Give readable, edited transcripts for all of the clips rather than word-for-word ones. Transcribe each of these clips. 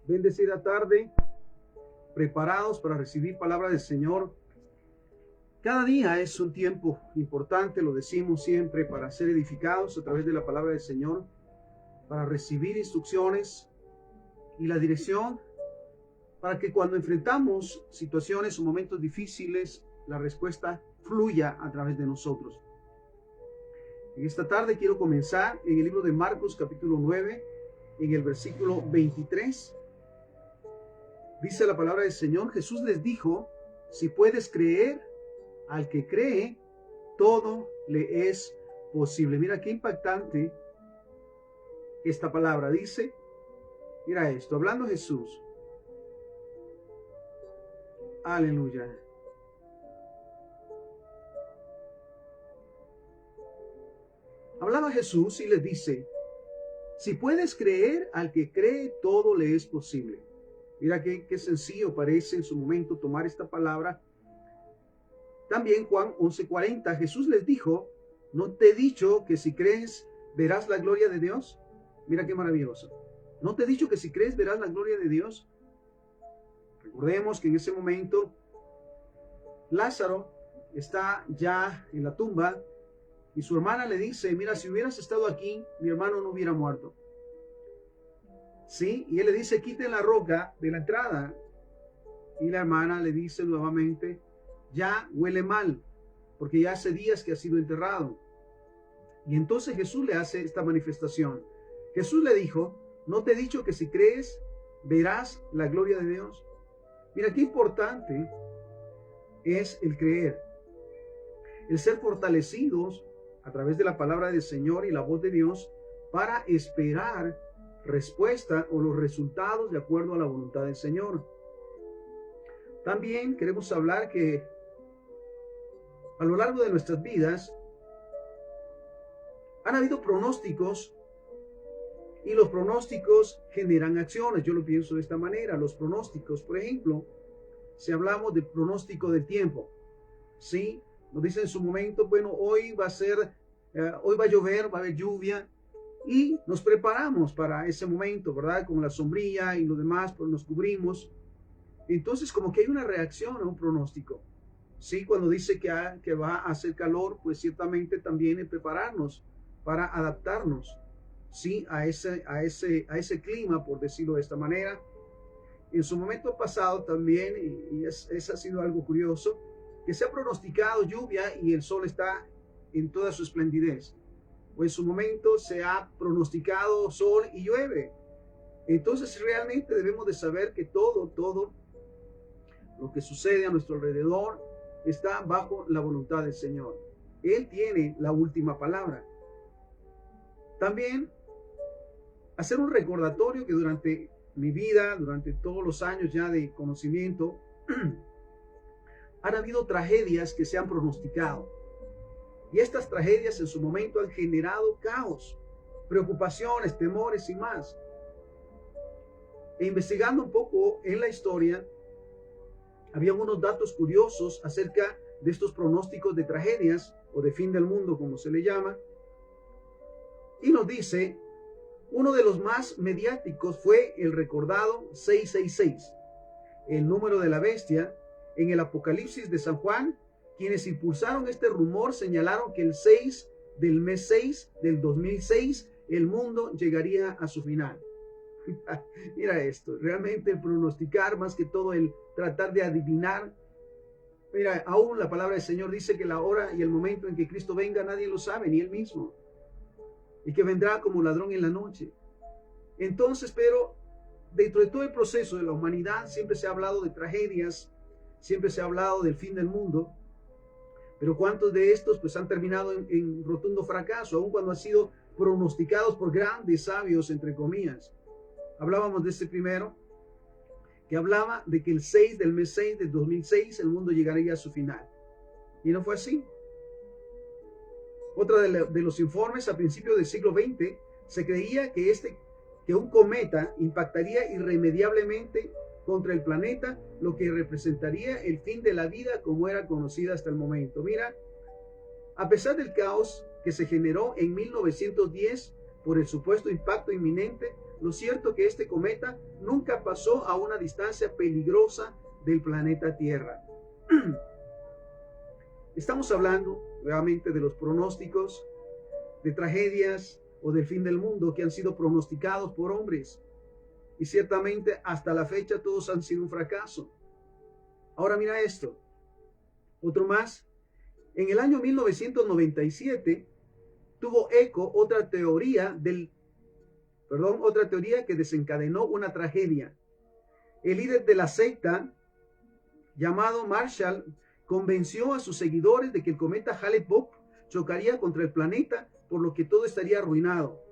Bendecida tarde, preparados para recibir palabra del Señor. Cada día es un tiempo importante, lo decimos siempre, para ser edificados a través de la palabra del Señor, para recibir instrucciones y la dirección, para que cuando enfrentamos situaciones o momentos difíciles, la respuesta fluya a través de nosotros. En esta tarde quiero comenzar en el libro de Marcos capítulo 9, en el versículo 23. Dice la palabra del Señor: Jesús les dijo: si puedes creer, al que cree, todo le es posible. Mira qué impactante esta palabra. Dice, mira esto, hablando Jesús. Aleluya. Hablaba Jesús y les dice: si puedes creer, al que cree, todo le es posible. Mira qué sencillo parece en su momento tomar esta palabra. También Juan 11:40, Jesús les dijo: ¿no te he dicho que si crees verás la gloria de Dios? Mira qué maravilloso. ¿No te he dicho que si crees verás la gloria de Dios? Recordemos que en ese momento Lázaro está ya en la tumba y su hermana le dice: mira, si hubieras estado aquí, mi hermano no hubiera muerto. Sí, y él le dice: quiten la roca de la entrada. Y la hermana le dice nuevamente: ya huele mal, porque ya hace días que ha sido enterrado. Y entonces Jesús le hace esta manifestación. Jesús le dijo: ¿no te he dicho que si crees, verás la gloria de Dios? Mira qué importante es el creer, el ser fortalecidos a través de la palabra del Señor y la voz de Dios para esperar respuesta o los resultados de acuerdo a la voluntad del Señor. También queremos hablar que a lo largo de nuestras vidas han habido pronósticos y los pronósticos generan acciones. Yo lo pienso de esta manera. Los pronósticos, por ejemplo, si hablamos del pronóstico del tiempo, ¿sí? Nos dice en su momento: bueno, hoy va a llover, va a haber lluvia, y nos preparamos para ese momento, ¿verdad? Con la sombrilla y lo demás, pues nos cubrimos. Entonces, como que hay una reacción a un pronóstico. Sí, cuando dice que va a hacer calor, pues ciertamente también es prepararnos para adaptarnos, sí, a ese clima, por decirlo de esta manera. En su momento pasado también, y ha sido algo curioso, que se ha pronosticado lluvia y el sol está en toda su esplendidez. O en su momento se ha pronosticado sol y llueve. Entonces realmente debemos de saber que todo lo que sucede a nuestro alrededor está bajo la voluntad del Señor. Él tiene la última palabra. También hacer un recordatorio que durante mi vida, durante todos los años ya de conocimiento, han habido tragedias que se han pronosticado. Y estas tragedias en su momento han generado caos, preocupaciones, temores y más. E investigando un poco en la historia, había unos datos curiosos acerca de estos pronósticos de tragedias o de fin del mundo, como se le llama. Y nos dice, uno de los más mediáticos fue el recordado 666, el número de la bestia. En el Apocalipsis de San Juan, quienes impulsaron este rumor señalaron que el 6 del mes 6 del 2006, el mundo llegaría a su final. Mira esto, realmente el pronosticar, más que todo el tratar de adivinar. Mira, aún la palabra del Señor dice que la hora y el momento en que Cristo venga nadie lo sabe, ni Él mismo. Y que vendrá como ladrón en la noche. Entonces, pero dentro de todo el proceso de la humanidad siempre se ha hablado de tragedias, siempre se ha hablado del fin del mundo. Pero ¿cuántos de estos pues han terminado en rotundo fracaso, aun cuando han sido pronosticados por grandes sabios, entre comillas? Hablábamos de este primero, que hablaba de que el 6 del mes 6 del 2006 el mundo llegaría a su final. Y no fue así. Otra de los informes, a principios del siglo XX, se creía que un cometa impactaría irremediablemente contra el planeta, lo que representaría el fin de la vida como era conocida hasta el momento. Mira, a pesar del caos que se generó en 1910 por el supuesto impacto inminente, Lo cierto es que este cometa nunca pasó a una distancia peligrosa del planeta Tierra. Estamos hablando nuevamente de los pronósticos, de tragedias o del fin del mundo que han sido pronosticados por hombres. Y ciertamente hasta la fecha todos han sido un fracaso. Ahora mira esto. Otro más. En el año 1997 tuvo eco otra teoría que desencadenó una tragedia. El líder de la secta llamado Marshall convenció a sus seguidores de que el cometa Hale-Bopp chocaría contra el planeta, por lo que todo estaría arruinado.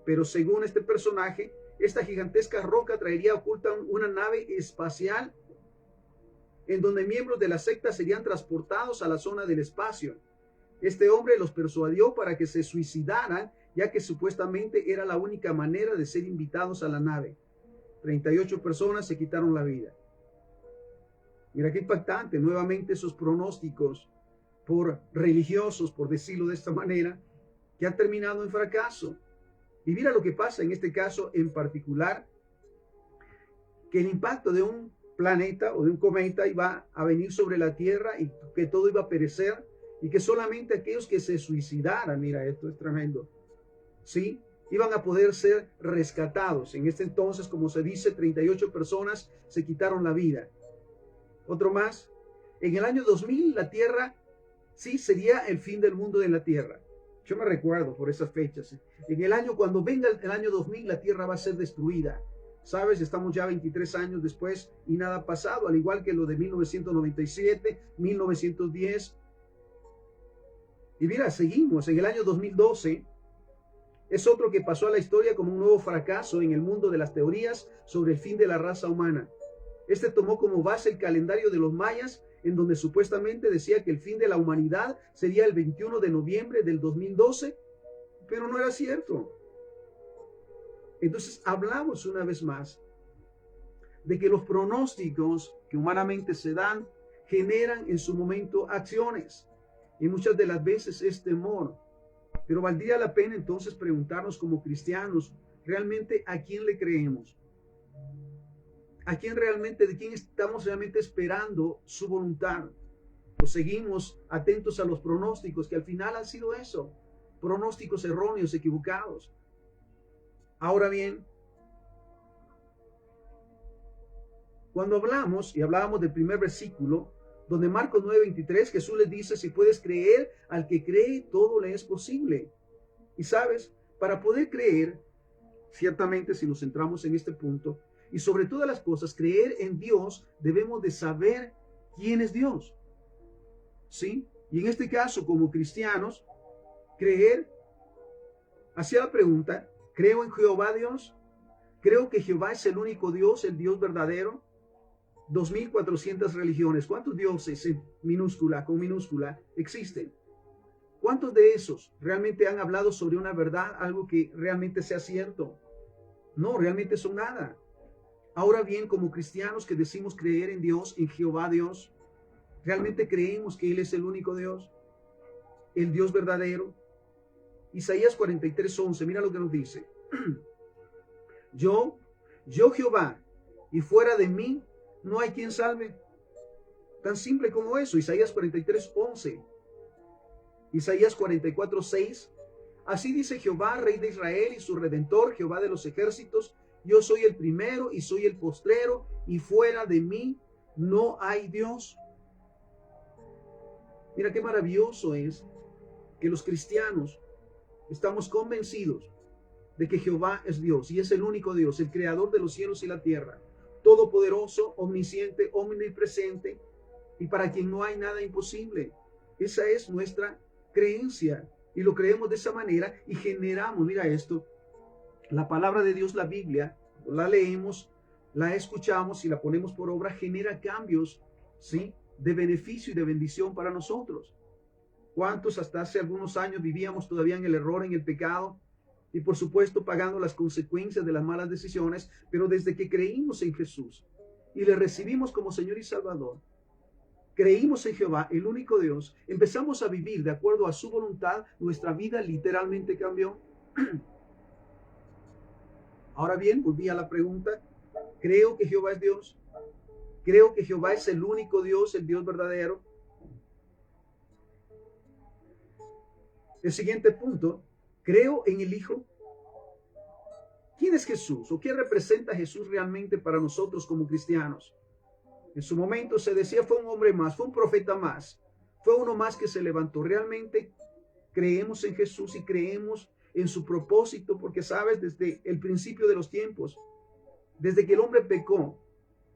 Pero según este personaje, esta gigantesca roca traería oculta una nave espacial en donde miembros de la secta serían transportados a la zona del espacio. Este hombre los persuadió para que se suicidaran, ya que supuestamente era la única manera de ser invitados a la nave. 38 personas se quitaron la vida. Mira qué impactante, nuevamente esos pronósticos por religiosos, por decirlo de esta manera, que han terminado en fracaso. Y mira lo que pasa en este caso en particular, que el impacto de un planeta o de un cometa iba a venir sobre la Tierra y que todo iba a perecer y que solamente aquellos que se suicidaran, mira, esto es tremendo, ¿sí?, iban a poder ser rescatados. En este entonces, como se dice, 38 personas se quitaron la vida. Otro más, en el año 2000 la Tierra, sí, sería el fin del mundo de la Tierra. Yo me recuerdo por esas fechas. En el año, cuando venga el año 2000, la Tierra va a ser destruida. ¿Sabes? Estamos ya 23 años después y nada ha pasado, al igual que lo de 1997, 1910. Y mira, seguimos. En el año 2012 es otro que pasó a la historia como un nuevo fracaso en el mundo de las teorías sobre el fin de la raza humana. Este tomó como base el calendario de los mayas, en donde supuestamente decía que el fin de la humanidad sería el 21 de noviembre del 2012, pero no era cierto. Entonces hablamos una vez más de que los pronósticos que humanamente se dan generan en su momento acciones, y muchas de las veces es temor. Pero valdría la pena entonces preguntarnos como cristianos, ¿realmente a quién le creemos? ¿A quién realmente, de quién estamos realmente esperando su voluntad? ¿O seguimos atentos a los pronósticos que al final han sido eso? Pronósticos erróneos, equivocados. Ahora bien, cuando hablamos, y hablábamos del primer versículo, donde Marcos 9:23, Jesús les dice, si puedes creer, al que cree, todo le es posible. Y sabes, para poder creer, ciertamente si nos centramos en este punto, y sobre todas las cosas, creer en Dios, debemos de saber quién es Dios. ¿Sí? Y en este caso, como cristianos, creer, hacía la pregunta, ¿creo en Jehová Dios? ¿Creo que Jehová es el único Dios, el Dios verdadero? 2.400 religiones. ¿Cuántos dioses en minúscula, con minúscula, existen? ¿Cuántos de esos realmente han hablado sobre una verdad, algo que realmente sea cierto? No, realmente son nada. Ahora bien, como cristianos que decimos creer en Dios, en Jehová Dios, ¿realmente creemos que Él es el único Dios? El Dios verdadero. Isaías 43:11, mira lo que nos dice. Yo Jehová, y fuera de mí no hay quien salve. Tan simple como eso. Isaías 43:11. Isaías 44:6. Así dice Jehová, Rey de Israel y su Redentor, Jehová de los ejércitos. Yo soy el primero y soy el postrero, y fuera de mí no hay Dios. Mira qué maravilloso es que los cristianos estamos convencidos de que Jehová es Dios y es el único Dios, el creador de los cielos y la tierra, todopoderoso, omnisciente, omnipresente, y para quien no hay nada imposible. Esa es nuestra creencia y lo creemos de esa manera y generamos, mira esto, la palabra de Dios, la Biblia, la leemos, la escuchamos y la ponemos por obra, genera cambios, ¿sí?, de beneficio y de bendición para nosotros. ¿Cuántos hasta hace algunos años vivíamos todavía en el error, en el pecado? Y por supuesto pagando las consecuencias de las malas decisiones, pero desde que creímos en Jesús y le recibimos como Señor y Salvador, creímos en Jehová, el único Dios, empezamos a vivir de acuerdo a su voluntad, nuestra vida literalmente cambió. Ahora bien, volví a la pregunta, ¿creo que Jehová es Dios? ¿Creo que Jehová es el único Dios, el Dios verdadero? El siguiente punto, ¿creo en el Hijo? ¿Quién es Jesús o qué representa Jesús realmente para nosotros como cristianos? En su momento se decía fue un hombre más, fue un profeta más, fue uno más que se levantó. Realmente creemos en Jesús y creemos en su propósito porque, sabes, desde el principio de los tiempos, desde que el hombre pecó,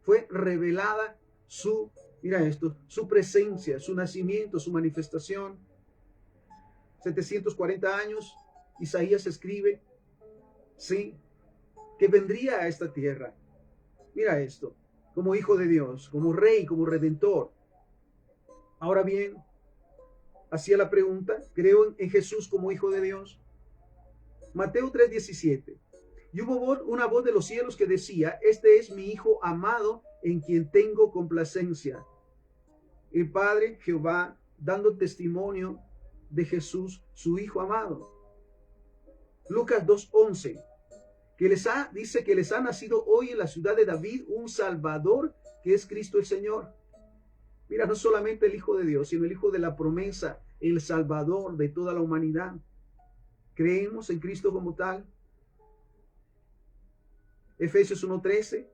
fue revelada su, mira esto, su presencia, su nacimiento, su manifestación. 740 años, Isaías escribe, sí, que vendría a esta tierra. Mira esto, como hijo de Dios, como rey, como redentor. Ahora bien, hacía la pregunta, ¿creo en Jesús como hijo de Dios? Mateo 3:17. Y hubo una voz de los cielos que decía, este es mi hijo amado en quien tengo complacencia. El Padre Jehová dando testimonio de Jesús, su hijo amado. Lucas 2:11. Dice que les ha nacido hoy en la ciudad de David un Salvador, que es Cristo el Señor. Mira, no solamente el Hijo de Dios, sino el Hijo de la promesa, el Salvador de toda la humanidad. ¿Creemos en Cristo como tal? Efesios 1:13.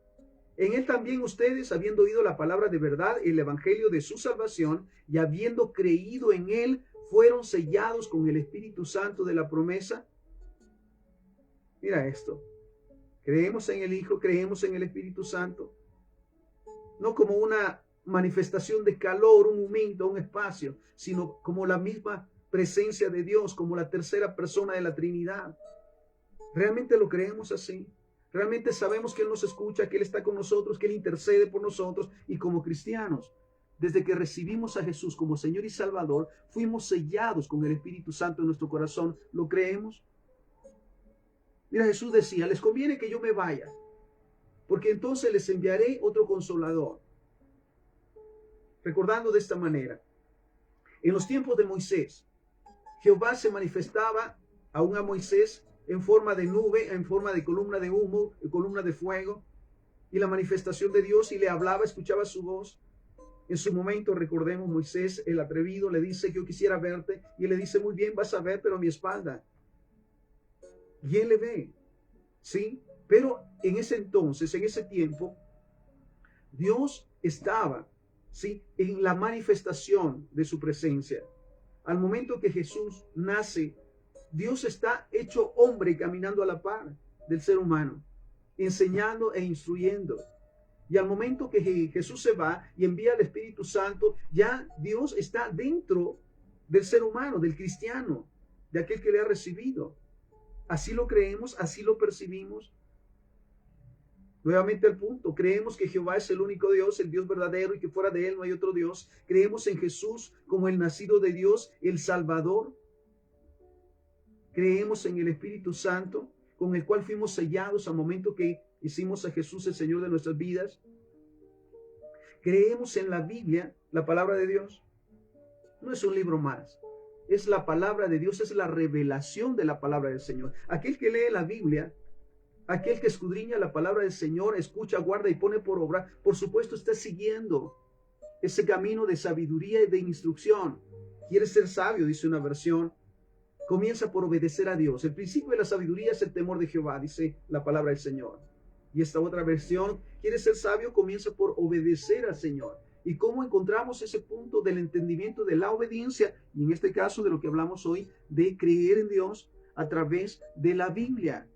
En él también ustedes, habiendo oído la palabra de verdad, el evangelio de su salvación, y habiendo creído en él, fueron sellados con el Espíritu Santo de la promesa. Mira esto. Creemos en el Hijo, creemos en el Espíritu Santo. No como una manifestación de calor, un momento, un espacio, sino como la misma presencia de Dios, como la tercera persona de la Trinidad. ¿Realmente lo creemos así? ¿Realmente sabemos que Él nos escucha, que Él está con nosotros, que Él intercede por nosotros? Y como cristianos, desde que recibimos a Jesús como Señor y Salvador, fuimos sellados con el Espíritu Santo en nuestro corazón. ¿Lo creemos? Mira, Jesús decía, les conviene que yo me vaya, porque entonces les enviaré otro consolador. Recordando de esta manera, en los tiempos de Moisés, Jehová se manifestaba aún a Moisés en forma de nube, en forma de columna de humo, columna de fuego, y la manifestación de Dios, y le hablaba, escuchaba su voz. En su momento, recordemos, Moisés, el atrevido, le dice que yo quisiera verte, y él le dice, muy bien, vas a ver, pero a mi espalda. Y él le ve, ¿sí? Pero en ese entonces, en ese tiempo, Dios estaba, ¿sí?, en la manifestación de su presencia. Al momento que Jesús nace, Dios está hecho hombre caminando a la par del ser humano, enseñando e instruyendo. Y al momento que Jesús se va y envía al Espíritu Santo, ya Dios está dentro del ser humano, del cristiano, de aquel que le ha recibido. Así lo creemos, así lo percibimos. Nuevamente al punto, creemos que Jehová es el único Dios, el Dios verdadero, y que fuera de él no hay otro Dios. Creemos en Jesús como el nacido de Dios, el Salvador. Creemos en el Espíritu Santo, con el cual fuimos sellados al momento que hicimos a Jesús el Señor de nuestras vidas. Creemos en la Biblia, la palabra de Dios. No es un libro más, es la palabra de Dios, es la revelación de la palabra del Señor. Aquel que lee la Biblia, aquel que escudriña la palabra del Señor, escucha, guarda y pone por obra, por supuesto está siguiendo ese camino de sabiduría y de instrucción. ¿Quieres ser sabio?, dice una versión. Comienza por obedecer a Dios. El principio de la sabiduría es el temor de Jehová, dice la palabra del Señor. Y esta otra versión, ¿quieres ser sabio?, comienza por obedecer al Señor. ¿Y cómo encontramos ese punto del entendimiento de la obediencia? Y en este caso de lo que hablamos hoy, de creer en Dios a través de la Biblia,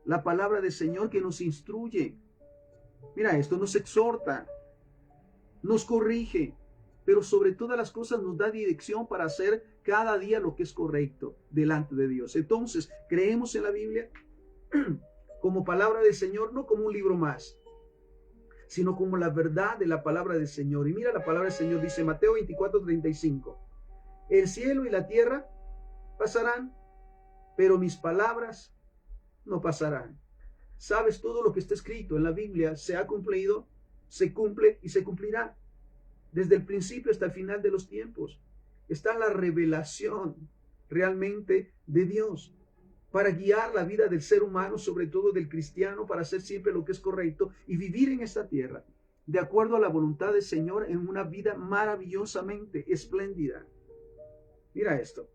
la palabra del Señor que nos instruye. Mira, esto nos exhorta, nos corrige, pero sobre todas las cosas nos da dirección para hacer cada día lo que es correcto delante de Dios. Entonces, creemos en la Biblia como palabra del Señor, no como un libro más, sino como la verdad de la palabra del Señor. Y mira, la palabra del Señor dice, Mateo 24:35, el cielo y la tierra pasarán, pero mis palabras no pasarán. Sabes, todo lo que está escrito en la Biblia se ha cumplido, se cumple y se cumplirá. Desde el principio hasta el final de los tiempos está la revelación realmente de Dios. para guiar la vida del ser humano, sobre todo del cristiano, para hacer siempre lo que es correcto y vivir en esta tierra de acuerdo a la voluntad del Señor en una vida maravillosamente espléndida. Mira esto.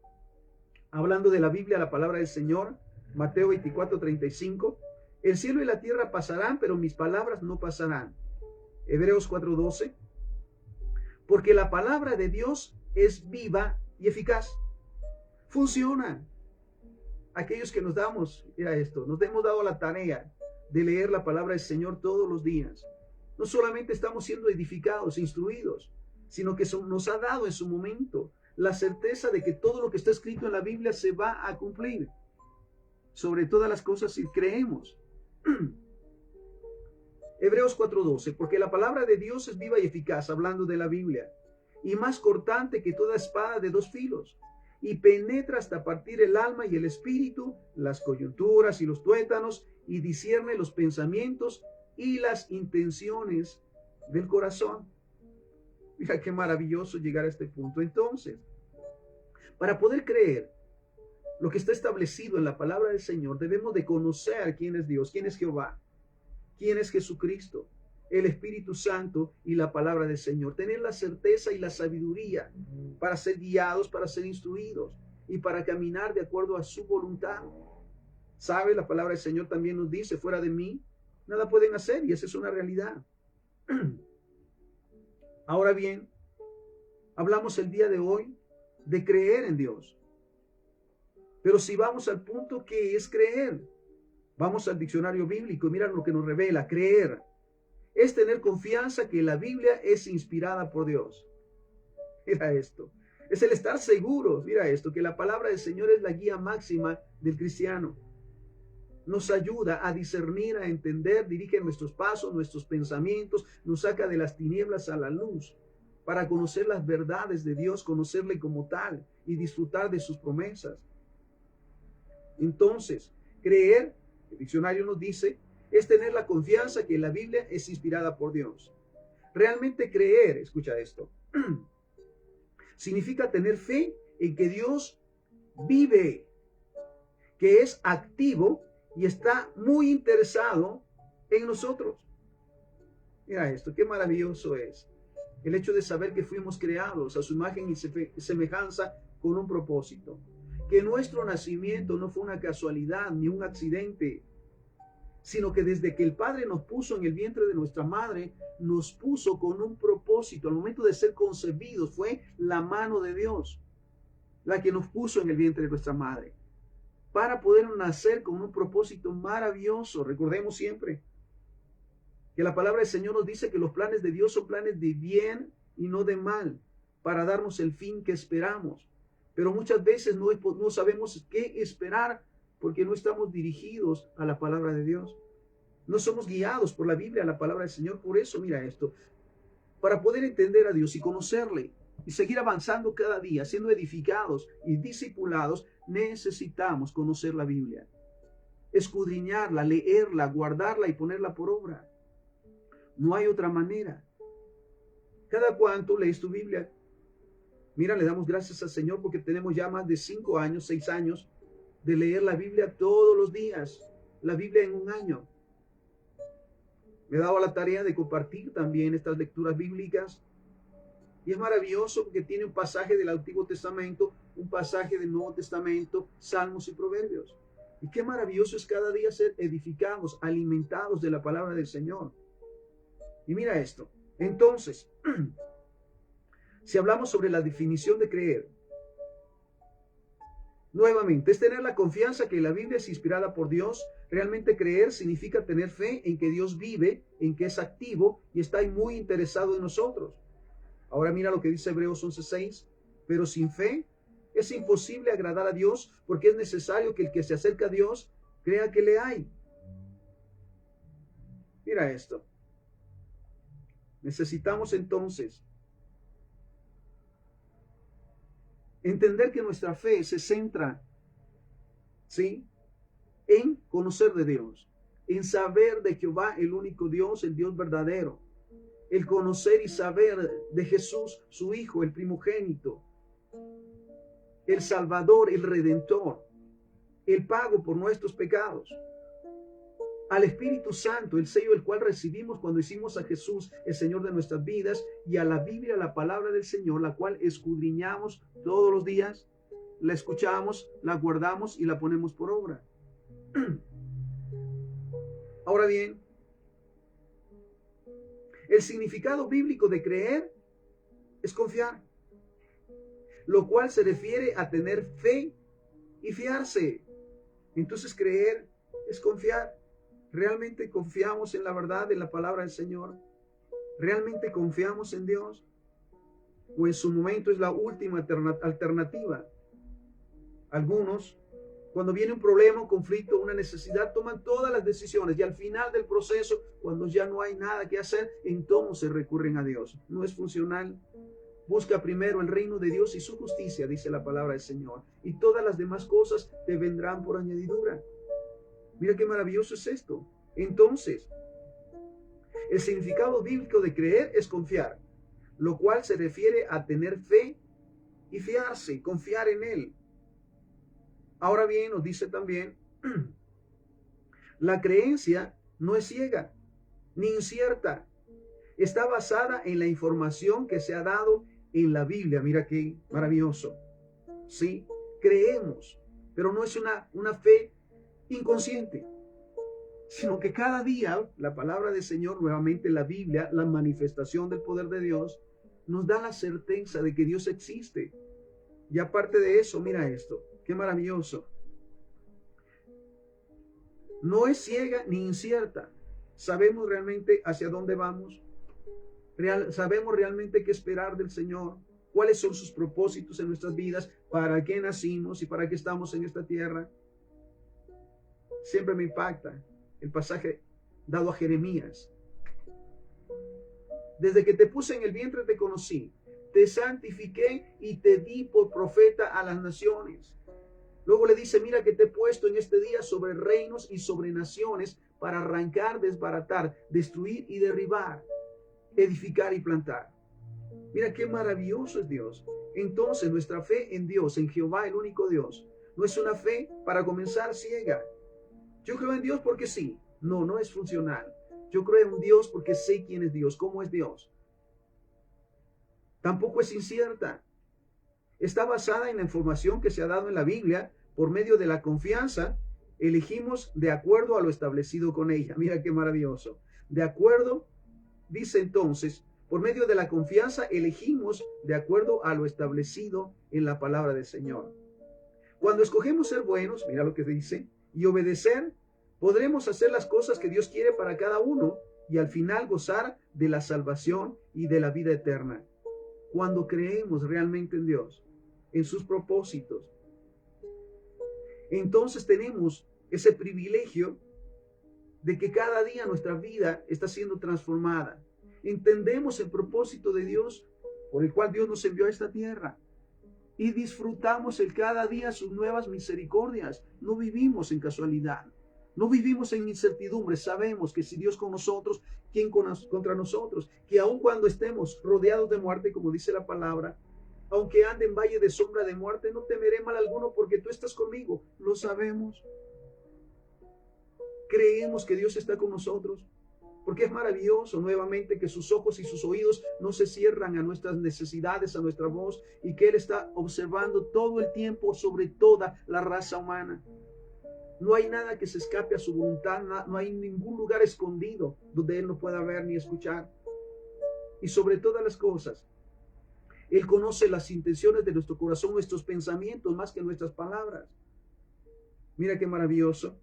Hablando de la Biblia, la palabra del Señor, Mateo 24:35, el cielo y la tierra pasarán, pero mis palabras no pasarán. Hebreos 4:12, porque la palabra de Dios es viva y eficaz. Funciona. Aquellos que nos mira esto, nos hemos dado la tarea de leer la palabra del Señor todos los días. No solamente estamos siendo edificados, instruidos, sino que nos ha dado en su momento la certeza de que todo lo que está escrito en la Biblia se va a cumplir. Sobre todas las cosas, si creemos. Hebreos 4:12, porque la palabra de Dios es viva y eficaz, hablando de la Biblia, y más cortante que toda espada de dos filos, y penetra hasta partir el alma y el espíritu, las coyunturas y los tuétanos, y discierne los pensamientos y las intenciones del corazón. Mira qué maravilloso llegar a este punto. Entonces, para poder creer lo que está establecido en la palabra del Señor, debemos de conocer quién es Dios, quién es Jehová, quién es Jesucristo, el Espíritu Santo y la palabra del Señor. Tener la certeza y la sabiduría para ser guiados, para ser instruidos y para caminar de acuerdo a su voluntad. ¿Sabe? La palabra del Señor también nos dice, fuera de mí, nada pueden hacer, y esa es una realidad. Ahora bien, hablamos el día de hoy de creer en Dios. Pero si vamos al punto, ¿qué es creer? Vamos al diccionario bíblico y mira lo que nos revela. Creer es tener confianza que la Biblia es inspirada por Dios. Mira esto. Es el estar seguros, mira esto, que la palabra del Señor es la guía máxima del cristiano. Nos ayuda a discernir, a entender, dirige nuestros pasos, nuestros pensamientos, nos saca de las tinieblas a la luz para conocer las verdades de Dios, conocerle como tal y disfrutar de sus promesas. Entonces, creer, el diccionario nos dice, es tener la confianza que la Biblia es inspirada por Dios. Realmente creer, escucha esto, significa tener fe en que Dios vive, que es activo y está muy interesado en nosotros. Mira esto, qué maravilloso es el hecho de saber que fuimos creados a su imagen y semejanza con un propósito. Que nuestro nacimiento no fue una casualidad ni un accidente, sino que desde que el Padre nos puso en el vientre de nuestra madre, nos puso con un propósito. Al momento de ser concebidos fue la mano de Dios la que nos puso en el vientre de nuestra madre, para poder nacer con un propósito maravilloso. Recordemos siempre que la palabra del Señor nos dice que los planes de Dios son planes de bien y no de mal, para darnos el fin que esperamos. Pero muchas veces no sabemos qué esperar porque no estamos dirigidos a la palabra de Dios. No somos guiados por la Biblia, la palabra del Señor. Por eso, mira esto, para poder entender a Dios y conocerle y seguir avanzando cada día, siendo edificados y discipulados, necesitamos conocer la Biblia, escudriñarla, leerla, guardarla y ponerla por obra. No hay otra manera. ¿Cada cuánto lees tu Biblia? Mira, le damos gracias al Señor porque tenemos ya más de 5 años, 6 años de leer la Biblia todos los días. La Biblia en un año. Me he dado la tarea de compartir también estas lecturas bíblicas. Y es maravilloso porque tiene un pasaje del Antiguo Testamento, un pasaje del Nuevo Testamento, Salmos y Proverbios. Y qué maravilloso es cada día ser edificados, alimentados de la palabra del Señor. Y mira esto. Entonces, si hablamos sobre la definición de creer, nuevamente, es tener la confianza que la Biblia es inspirada por Dios. Realmente creer significa tener fe en que Dios vive, en que es activo y está muy interesado en nosotros. Ahora mira lo que dice Hebreos 11:6. Pero sin fe es imposible agradar a Dios, porque es necesario que el que se acerca a Dios crea que le hay. Mira esto. Necesitamos entonces entender que nuestra fe se centra, ¿sí?, en conocer de Dios, en saber de Jehová, el único Dios, el Dios verdadero, el conocer y saber de Jesús, su Hijo, el primogénito, el Salvador, el Redentor, el pago por nuestros pecados. Al Espíritu Santo, el sello del cual recibimos cuando hicimos a Jesús el Señor de nuestras vidas, y a la Biblia, la palabra del Señor, la cual escudriñamos todos los días, la escuchamos, la guardamos y la ponemos por obra. Ahora bien, el significado bíblico de creer es confiar, lo cual se refiere a tener fe y fiarse. Entonces creer es confiar. ¿Realmente confiamos en la verdad de la palabra del Señor? ¿Realmente confiamos en Dios? ¿O en su momento es la última alternativa? Algunos, cuando viene un problema, un conflicto, una necesidad, toman todas las decisiones y al final del proceso, cuando ya no hay nada que hacer, entonces recurren a Dios. No es funcional. Busca primero el reino de Dios y su justicia, dice la palabra del Señor, y todas las demás cosas te vendrán por añadidura. Mira qué maravilloso es esto. Entonces, el significado bíblico de creer es confiar, lo cual se refiere a tener fe y fiarse, confiar en Él. Ahora bien, nos dice también, la creencia no es ciega ni incierta. Está basada en la información que se ha dado en la Biblia. Mira qué maravilloso. Sí, creemos, pero no es una fe inconsciente, sino que cada día la palabra del Señor, nuevamente la Biblia, la manifestación del poder de Dios, nos da la certeza de que Dios existe. Y aparte de eso, mira esto, qué maravilloso. No es ciega ni incierta. Sabemos realmente hacia dónde vamos. Sabemos realmente qué esperar del Señor. Cuáles son sus propósitos en nuestras vidas. Para qué nacimos y para qué estamos en esta tierra. Siempre me impacta el pasaje dado a Jeremías. Desde que te puse en el vientre te conocí, te santifiqué y te di por profeta a las naciones. Luego le dice, mira que te he puesto en este día sobre reinos y sobre naciones para arrancar, desbaratar, destruir y derribar, edificar y plantar. Mira qué maravilloso es Dios. Entonces nuestra fe en Dios, en Jehová, el único Dios, no es una fe para comenzar ciega. Yo creo en Dios porque sí. No, no es funcional. Yo creo en Dios porque sé quién es Dios, cómo es Dios. Tampoco es incierta. Está basada en la información que se ha dado en la Biblia. Por medio de la confianza, elegimos de acuerdo a lo establecido con ella. Mira qué maravilloso. De acuerdo, dice entonces, por medio de la confianza, elegimos de acuerdo a lo establecido en la palabra del Señor. Cuando escogemos ser buenos, mira lo que dice, y obedecer, podremos hacer las cosas que Dios quiere para cada uno y al final gozar de la salvación y de la vida eterna. Cuando creemos realmente en Dios, en sus propósitos, entonces tenemos ese privilegio de que cada día nuestra vida está siendo transformada. Entendemos el propósito de Dios por el cual Dios nos envió a esta tierra. Y disfrutamos el cada día sus nuevas misericordias. No vivimos en casualidad. No vivimos en incertidumbre. Sabemos que si Dios con nosotros, ¿quién contra nosotros? Que aun cuando estemos rodeados de muerte, como dice la palabra, aunque ande en valle de sombra de muerte, no temeré mal alguno porque tú estás conmigo. Lo sabemos. Creemos que Dios está con nosotros. Porque es maravilloso nuevamente que sus ojos y sus oídos no se cierran a nuestras necesidades, a nuestra voz, y que Él está observando todo el tiempo sobre toda la raza humana. No hay nada que se escape a su voluntad, no hay ningún lugar escondido donde Él no pueda ver ni escuchar. Y sobre todas las cosas, Él conoce las intenciones de nuestro corazón, nuestros pensamientos, más que nuestras palabras. Mira qué maravilloso.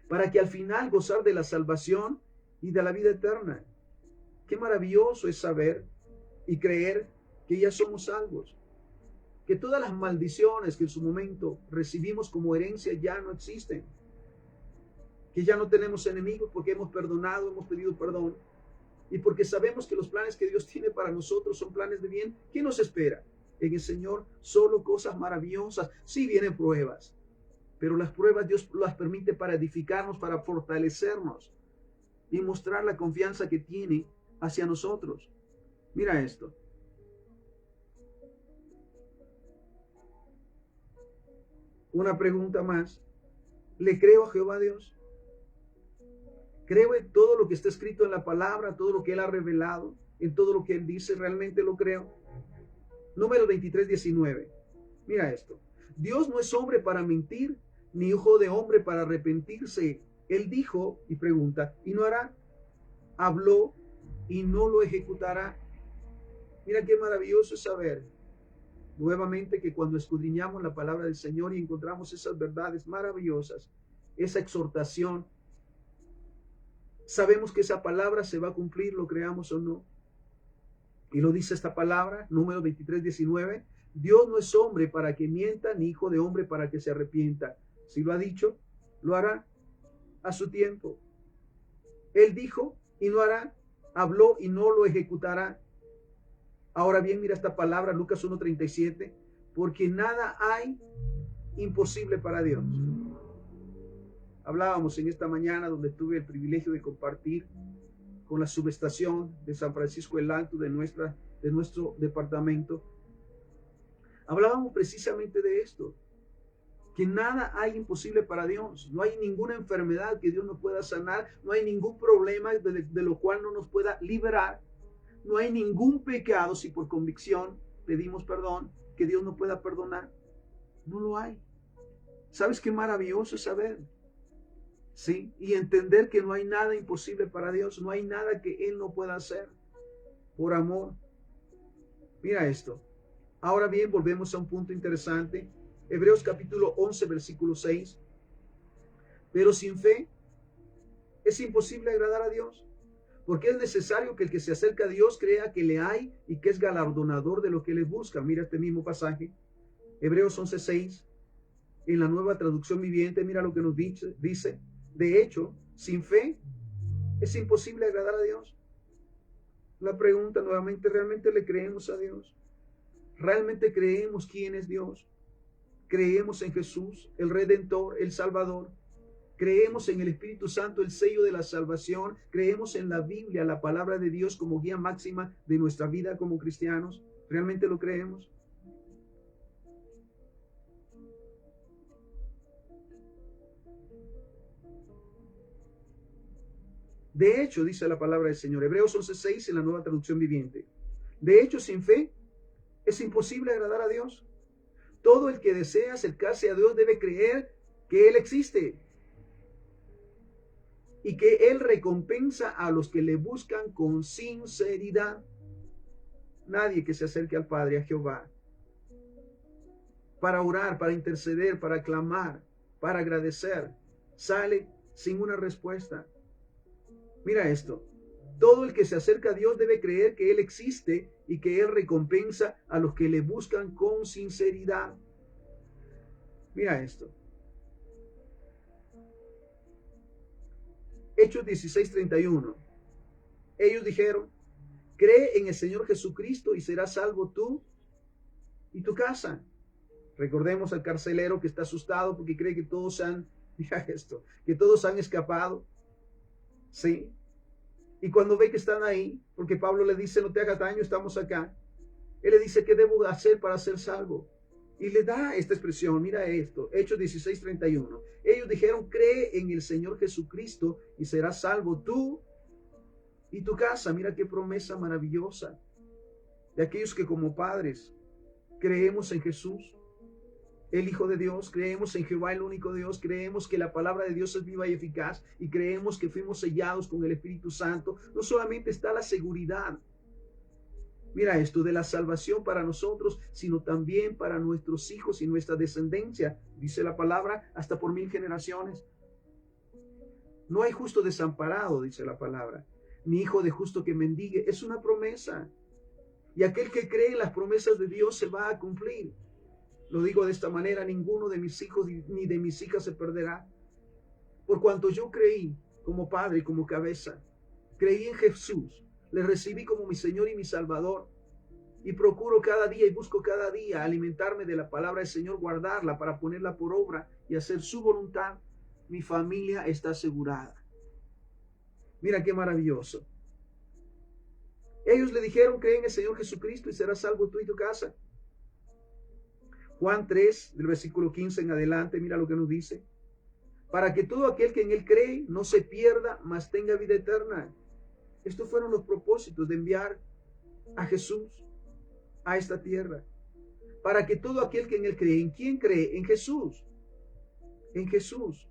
Para que al final gozar de la salvación y de la vida eterna. Qué maravilloso es saber y creer que ya somos salvos. Que todas las maldiciones que en su momento recibimos como herencia ya no existen. Que ya no tenemos enemigos porque hemos perdonado, hemos pedido perdón. Y porque sabemos que los planes que Dios tiene para nosotros son planes de bien. ¿Qué nos espera? En el Señor solo cosas maravillosas. Sí vienen pruebas. Pero las pruebas Dios las permite para edificarnos, para fortalecernos y mostrar la confianza que tiene hacia nosotros. Mira esto. Una pregunta más. ¿Le creo a Jehová Dios? ¿Creo en todo lo que está escrito en la palabra, todo lo que Él ha revelado, en todo lo que Él dice? ¿Realmente lo creo? Número 23:19. Mira esto. Dios no es hombre para mentir, ni hijo de hombre para arrepentirse. Él dijo, y pregunta, ¿y no hará? Habló y no lo ejecutará. Mira qué maravilloso es saber nuevamente que cuando escudriñamos la palabra del Señor y encontramos esas verdades maravillosas, esa exhortación, sabemos que esa palabra se va a cumplir, lo creamos o no. Y lo dice esta palabra, número 23:19. Dios no es hombre para que mienta, ni hijo de hombre para que se arrepienta. Si lo ha dicho, lo hará a su tiempo. Él dijo y no hará, habló y no lo ejecutará. Ahora bien, mira esta palabra, Lucas 1:37, porque nada hay imposible para Dios. Hablábamos en esta mañana donde tuve el privilegio de compartir con la subestación de San Francisco el Alto de nuestro departamento. Hablábamos precisamente de esto, que nada hay imposible para Dios. No hay ninguna enfermedad que Dios no pueda sanar, no hay ningún problema de lo cual no nos pueda liberar. No hay ningún pecado, si por convicción pedimos perdón, que Dios no pueda perdonar. No lo hay. ¿Sabes qué maravilloso es saber? Sí, y entender que no hay nada imposible para Dios, no hay nada que Él no pueda hacer por amor. Mira esto. Ahora bien, volvemos a un punto interesante. Hebreos capítulo 11, versículo 6. Pero sin fe es imposible agradar a Dios. Porque es necesario que el que se acerca a Dios crea que le hay y que es galardonador de lo que le busca. Mira este mismo pasaje. Hebreos 11:6. En la Nueva Traducción Viviente, mira lo que nos dice. De hecho, sin fe es imposible agradar a Dios. La pregunta nuevamente, ¿realmente le creemos a Dios? ¿Realmente creemos quién es Dios? ¿Creemos en Jesús, el Redentor, el Salvador? Creemos en el Espíritu Santo, el sello de la salvación. Creemos en la Biblia, la palabra de Dios como guía máxima de nuestra vida como cristianos. ¿Realmente lo creemos? De hecho, dice la palabra del Señor, Hebreos 11:6 en la Nueva Traducción Viviente. De hecho, sin fe es imposible agradar a Dios. Todo el que desea acercarse a Dios debe creer que Él existe y que Él recompensa a los que le buscan con sinceridad. Nadie que se acerque al Padre, a Jehová, para orar, para interceder, para clamar, para agradecer, sale sin una respuesta. Mira esto. Todo el que se acerca a Dios debe creer que Él existe y que Él recompensa a los que le buscan con sinceridad. Mira esto. Hechos 16:31. Ellos dijeron, cree en el Señor Jesucristo y serás salvo tú y tu casa. Recordemos al carcelero que está asustado porque cree que todos mira esto, que todos han escapado. Sí. Y cuando ve que están ahí, porque Pablo le dice, no te hagas daño, estamos acá. Él le dice, ¿qué debo hacer para ser salvo? Y le da esta expresión, mira esto, Hechos 16:31. Ellos dijeron, cree en el Señor Jesucristo y serás salvo tú y tu casa. Mira qué promesa maravillosa de aquellos que como padres creemos en Jesús, el Hijo de Dios, creemos en Jehová, el único Dios, creemos que la palabra de Dios es viva y eficaz y creemos que fuimos sellados con el Espíritu Santo. No solamente está la seguridad, mira esto, de la salvación para nosotros, sino también para nuestros hijos y nuestra descendencia, dice la palabra, hasta por 1000 generaciones. No hay justo desamparado, dice la palabra, ni hijo de justo que mendigue. Es una promesa. Y aquel que cree en las promesas de Dios se va a cumplir. Lo digo de esta manera, ninguno de mis hijos ni de mis hijas se perderá. Por cuanto yo creí como padre y como cabeza, creí en Jesús, le recibí como mi Señor y mi Salvador, y procuro cada día y busco cada día alimentarme de la palabra del Señor, guardarla para ponerla por obra y hacer su voluntad. Mi familia está asegurada. Mira qué maravilloso. Ellos le dijeron, cree en el Señor Jesucristo y serás salvo tú y tu casa. Juan 3, del versículo 15 en adelante, mira lo que nos dice. Para que todo aquel que en él cree no se pierda, mas tenga vida eterna. Estos fueron los propósitos de enviar a Jesús a esta tierra. Para que todo aquel que en él cree, ¿en quién cree? En Jesús. En Jesús.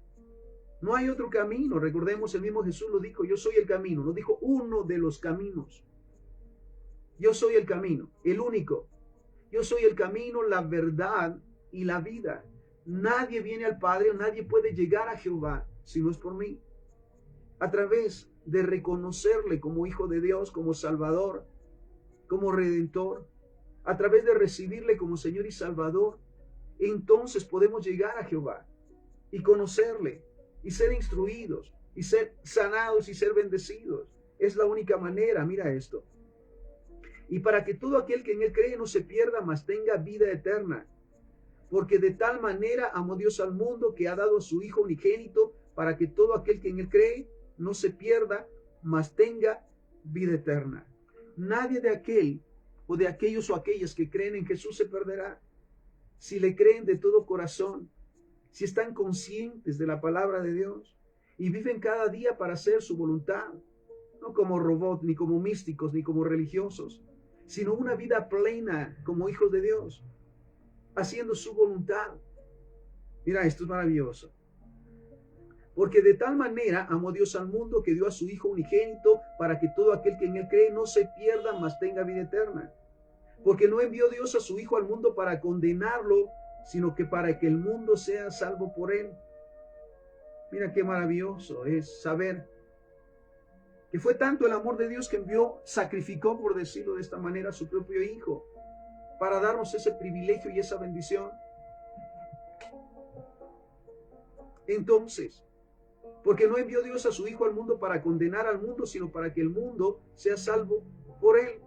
No hay otro camino. Recordemos, el mismo Jesús lo dijo, yo soy el camino. Lo dijo uno de los caminos. Yo soy el camino, el único. Yo soy el camino, la verdad y la vida. Nadie viene al Padre, nadie puede llegar a Jehová si no es por mí. A través de reconocerle como Hijo de Dios, como Salvador, como Redentor, a través de recibirle como Señor y Salvador, entonces podemos llegar a Jehová y conocerle y ser instruidos y ser sanados y ser bendecidos. Es la única manera, mira esto. Y para que todo aquel que en él cree no se pierda, mas tenga vida eterna. Porque de tal manera amó Dios al mundo que ha dado a su Hijo unigénito, para que todo aquel que en él cree no se pierda, mas tenga vida eterna. Nadie de aquel o de aquellos o aquellas que creen en Jesús se perderá. Si le creen de todo corazón, si están conscientes de la palabra de Dios y viven cada día para hacer su voluntad, no como robots, ni como místicos, ni como religiosos, sino una vida plena como hijos de Dios, haciendo su voluntad. Mira, esto es maravilloso. Porque de tal manera amó Dios al mundo que dio a su Hijo unigénito para que todo aquel que en él cree no se pierda, mas tenga vida eterna. Porque no envió Dios a su Hijo al mundo para condenarlo, sino que para que el mundo sea salvo por él. Mira qué maravilloso es saber que fue tanto el amor de Dios que envió, sacrificó, por decirlo de esta manera, a su propio Hijo para darnos ese privilegio y esa bendición. Entonces, porque no envió Dios a su Hijo al mundo para condenar al mundo, sino para que el mundo sea salvo por él.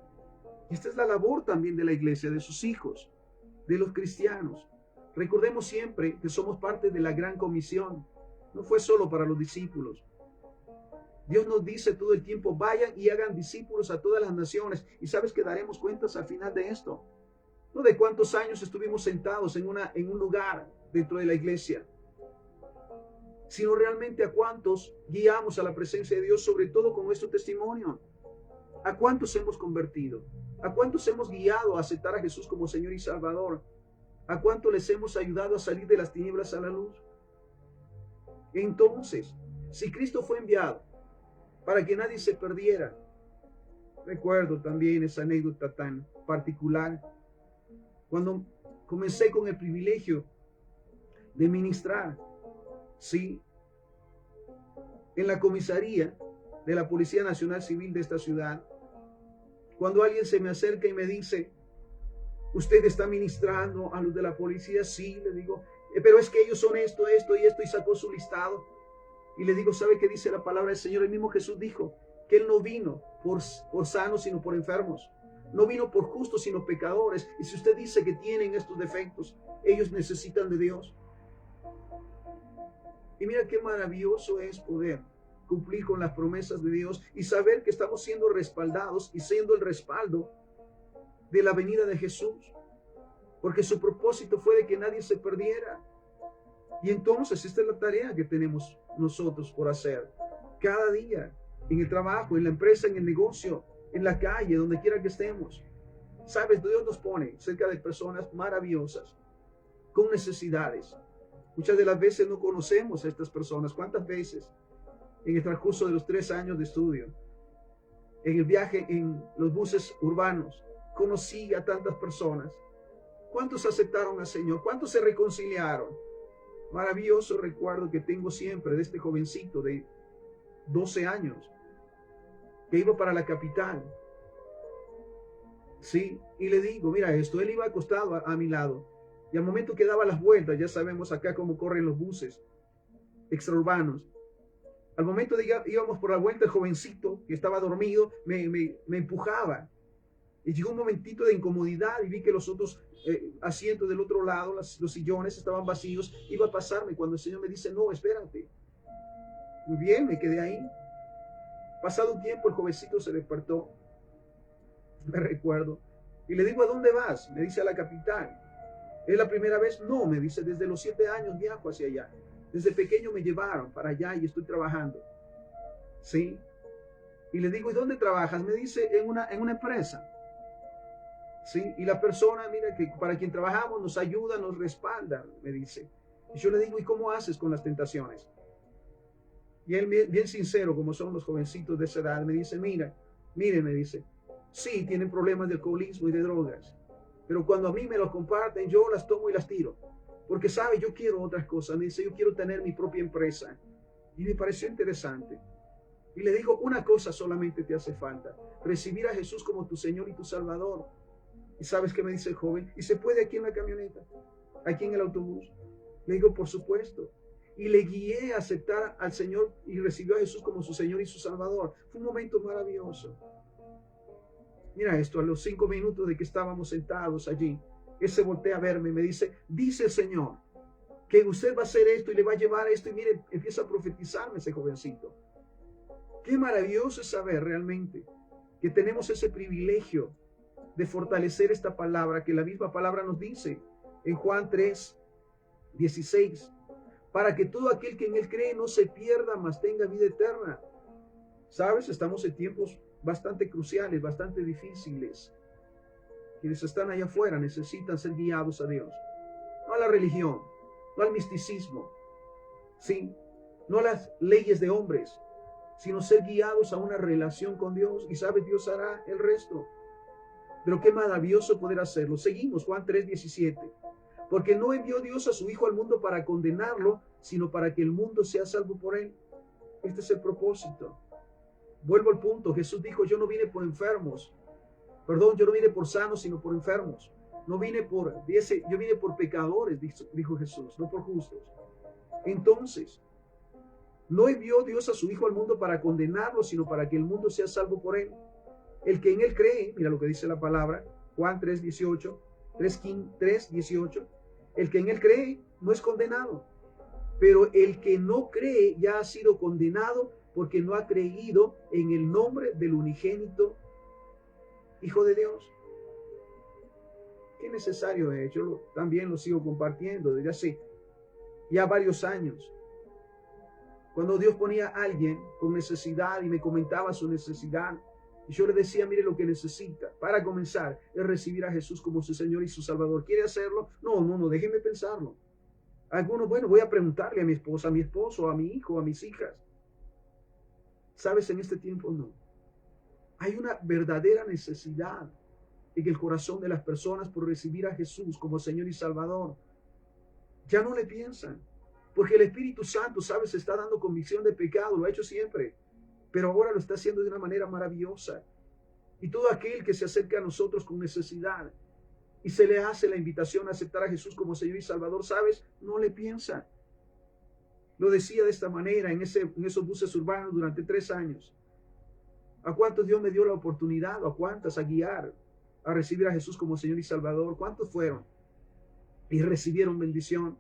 Esta es la labor también de la iglesia, de sus hijos, de los cristianos. Recordemos siempre que somos parte de la gran comisión. No fue solo para los discípulos. Dios nos dice todo el tiempo, vayan y hagan discípulos a todas las naciones. Y sabes que daremos cuentas al final de esto. No de cuántos años estuvimos sentados en un lugar dentro de la iglesia, sino realmente a cuántos guiamos a la presencia de Dios, sobre todo con nuestro testimonio. A cuántos hemos convertido, a cuántos hemos guiado a aceptar a Jesús como Señor y Salvador, a cuántos les hemos ayudado a salir de las tinieblas a la luz. Entonces, si Cristo fue enviado para que nadie se perdiera, recuerdo también esa anécdota tan particular, cuando comencé con el privilegio de ministrar, sí, en la comisaría de la Policía Nacional Civil de esta ciudad, cuando alguien se me acerca y me dice, ¿usted está ministrando a los de la policía? Sí, le digo, pero es que ellos son esto, esto y esto, y sacó su listado. Y le digo, ¿sabe qué dice la palabra del Señor? El mismo Jesús dijo que Él no vino por sanos, sino por enfermos. No vino por justos, sino pecadores. Y si usted dice que tienen estos defectos, ellos necesitan de Dios. Y mira qué maravilloso es poder cumplir con las promesas de Dios y saber que estamos siendo respaldados y siendo el respaldo de la venida de Jesús. Porque su propósito fue de que nadie se perdiera. Y entonces esta es la tarea que tenemos nosotros por hacer. Cada día, en el trabajo, en la empresa, en el negocio, en la calle, donde quiera que estemos. Sabes, Dios nos pone cerca de personas maravillosas, con necesidades. Muchas de las veces no conocemos a estas personas. ¿Cuántas veces en el transcurso de los 3 años de estudio, en el viaje en los buses urbanos, conocí a tantas personas? ¿Cuántos aceptaron al Señor? ¿Cuántos se reconciliaron? Maravilloso recuerdo que tengo siempre de este jovencito de 12 años que iba para la capital. Sí, y le digo, mira esto, él iba acostado a mi lado. Y al momento que daba las vueltas, ya sabemos acá cómo corren los buses extraurbanos. Al momento de que íbamos por la vuelta, el jovencito que estaba dormido me empujaba. Y llegó un momentito de incomodidad y vi que los otros asientos del otro lado, los sillones estaban vacíos. Iba a pasarme cuando el Señor me dice, no, espérate. Muy bien, me quedé ahí. Pasado un tiempo, el jovencito se despertó. Me recuerdo. Y le digo, ¿a dónde vas? Me dice, a la capital. ¿Es la primera vez? No, me dice, desde los 7 años viajo hacia allá. Desde pequeño me llevaron para allá y estoy trabajando. ¿Sí? Y le digo, ¿y dónde trabajas? Me dice, en una empresa. ¿Sí? Y la persona, mira, que para quien trabajamos nos ayuda, nos respalda, me dice. Y yo le digo, ¿y cómo haces con las tentaciones? Y él, bien sincero, como son los jovencitos de esa edad, me dice, mire, me dice, sí, tienen problemas de alcoholismo y de drogas, pero cuando a mí me los comparten, yo las tomo y las tiro. Porque, sabe, yo quiero otras cosas. Me dice, yo quiero tener mi propia empresa. Y me pareció interesante. Y le digo, una cosa solamente te hace falta: recibir a Jesús como tu Señor y tu Salvador. ¿Y sabes qué me dice el joven? ¿Y se puede aquí en la camioneta? ¿Aquí en el autobús? Le digo, por supuesto. Y le guié a aceptar al Señor y recibió a Jesús como su Señor y su Salvador. Fue un momento maravilloso. Mira esto, a los 5 minutos de que estábamos sentados allí, él se voltea a verme y me dice el Señor que usted va a hacer esto y le va a llevar esto. Y mire, empieza a profetizarme ese jovencito. Qué maravilloso es saber realmente que tenemos ese privilegio de fortalecer esta palabra, que la misma palabra nos dice en Juan 3:16, para que todo aquel que en él cree no se pierda, mas tenga vida eterna. ¿Sabes? Estamos en tiempos bastante cruciales, bastante difíciles. Quienes están allá afuera necesitan ser guiados a Dios, no a la religión, no al misticismo, sí, no a las leyes de hombres, sino ser guiados a una relación con Dios. Y sabes, Dios hará el resto. Pero qué maravilloso poder hacerlo. Seguimos, Juan 3:17. Porque no envió Dios a su Hijo al mundo para condenarlo, sino para que el mundo sea salvo por él. Este es el propósito. Vuelvo al punto. Jesús dijo, yo no vine por enfermos. Perdón, yo no vine por sanos, sino por enfermos. Yo vine por pecadores, dijo Jesús, no por justos. Entonces, no envió Dios a su Hijo al mundo para condenarlo, sino para que el mundo sea salvo por él. El que en él cree, mira lo que dice la palabra, Juan 3:18, 3:18, el que en él cree no es condenado, pero el que no cree ya ha sido condenado porque no ha creído en el nombre del unigénito Hijo de Dios. Qué necesario es. Yo también lo sigo compartiendo desde hace ya varios años. Cuando Dios ponía a alguien con necesidad y me comentaba su necesidad, y yo le decía, mire lo que necesita. Para comenzar, es recibir a Jesús como su Señor y su Salvador. ¿Quiere hacerlo? No, déjenme pensarlo. Algunos, bueno, voy a preguntarle a mi esposa, a mi esposo, a mi hijo, a mis hijas. ¿Sabes? En este tiempo no. Hay una verdadera necesidad en el corazón de las personas por recibir a Jesús como Señor y Salvador. Ya no le piensan. Porque el Espíritu Santo, ¿sabes? Está dando convicción de pecado. Lo ha hecho siempre. Pero ahora lo está haciendo de una manera maravillosa. Y todo aquel que se acerca a nosotros con necesidad y se le hace la invitación a aceptar a Jesús como Señor y Salvador, ¿sabes? No le piensa. Lo decía de esta manera en esos buses urbanos durante 3 años. ¿A cuántos Dios me dio la oportunidad? ¿A cuántas a guiar a recibir a Jesús como Señor y Salvador? ¿Cuántos fueron? Y recibieron bendición.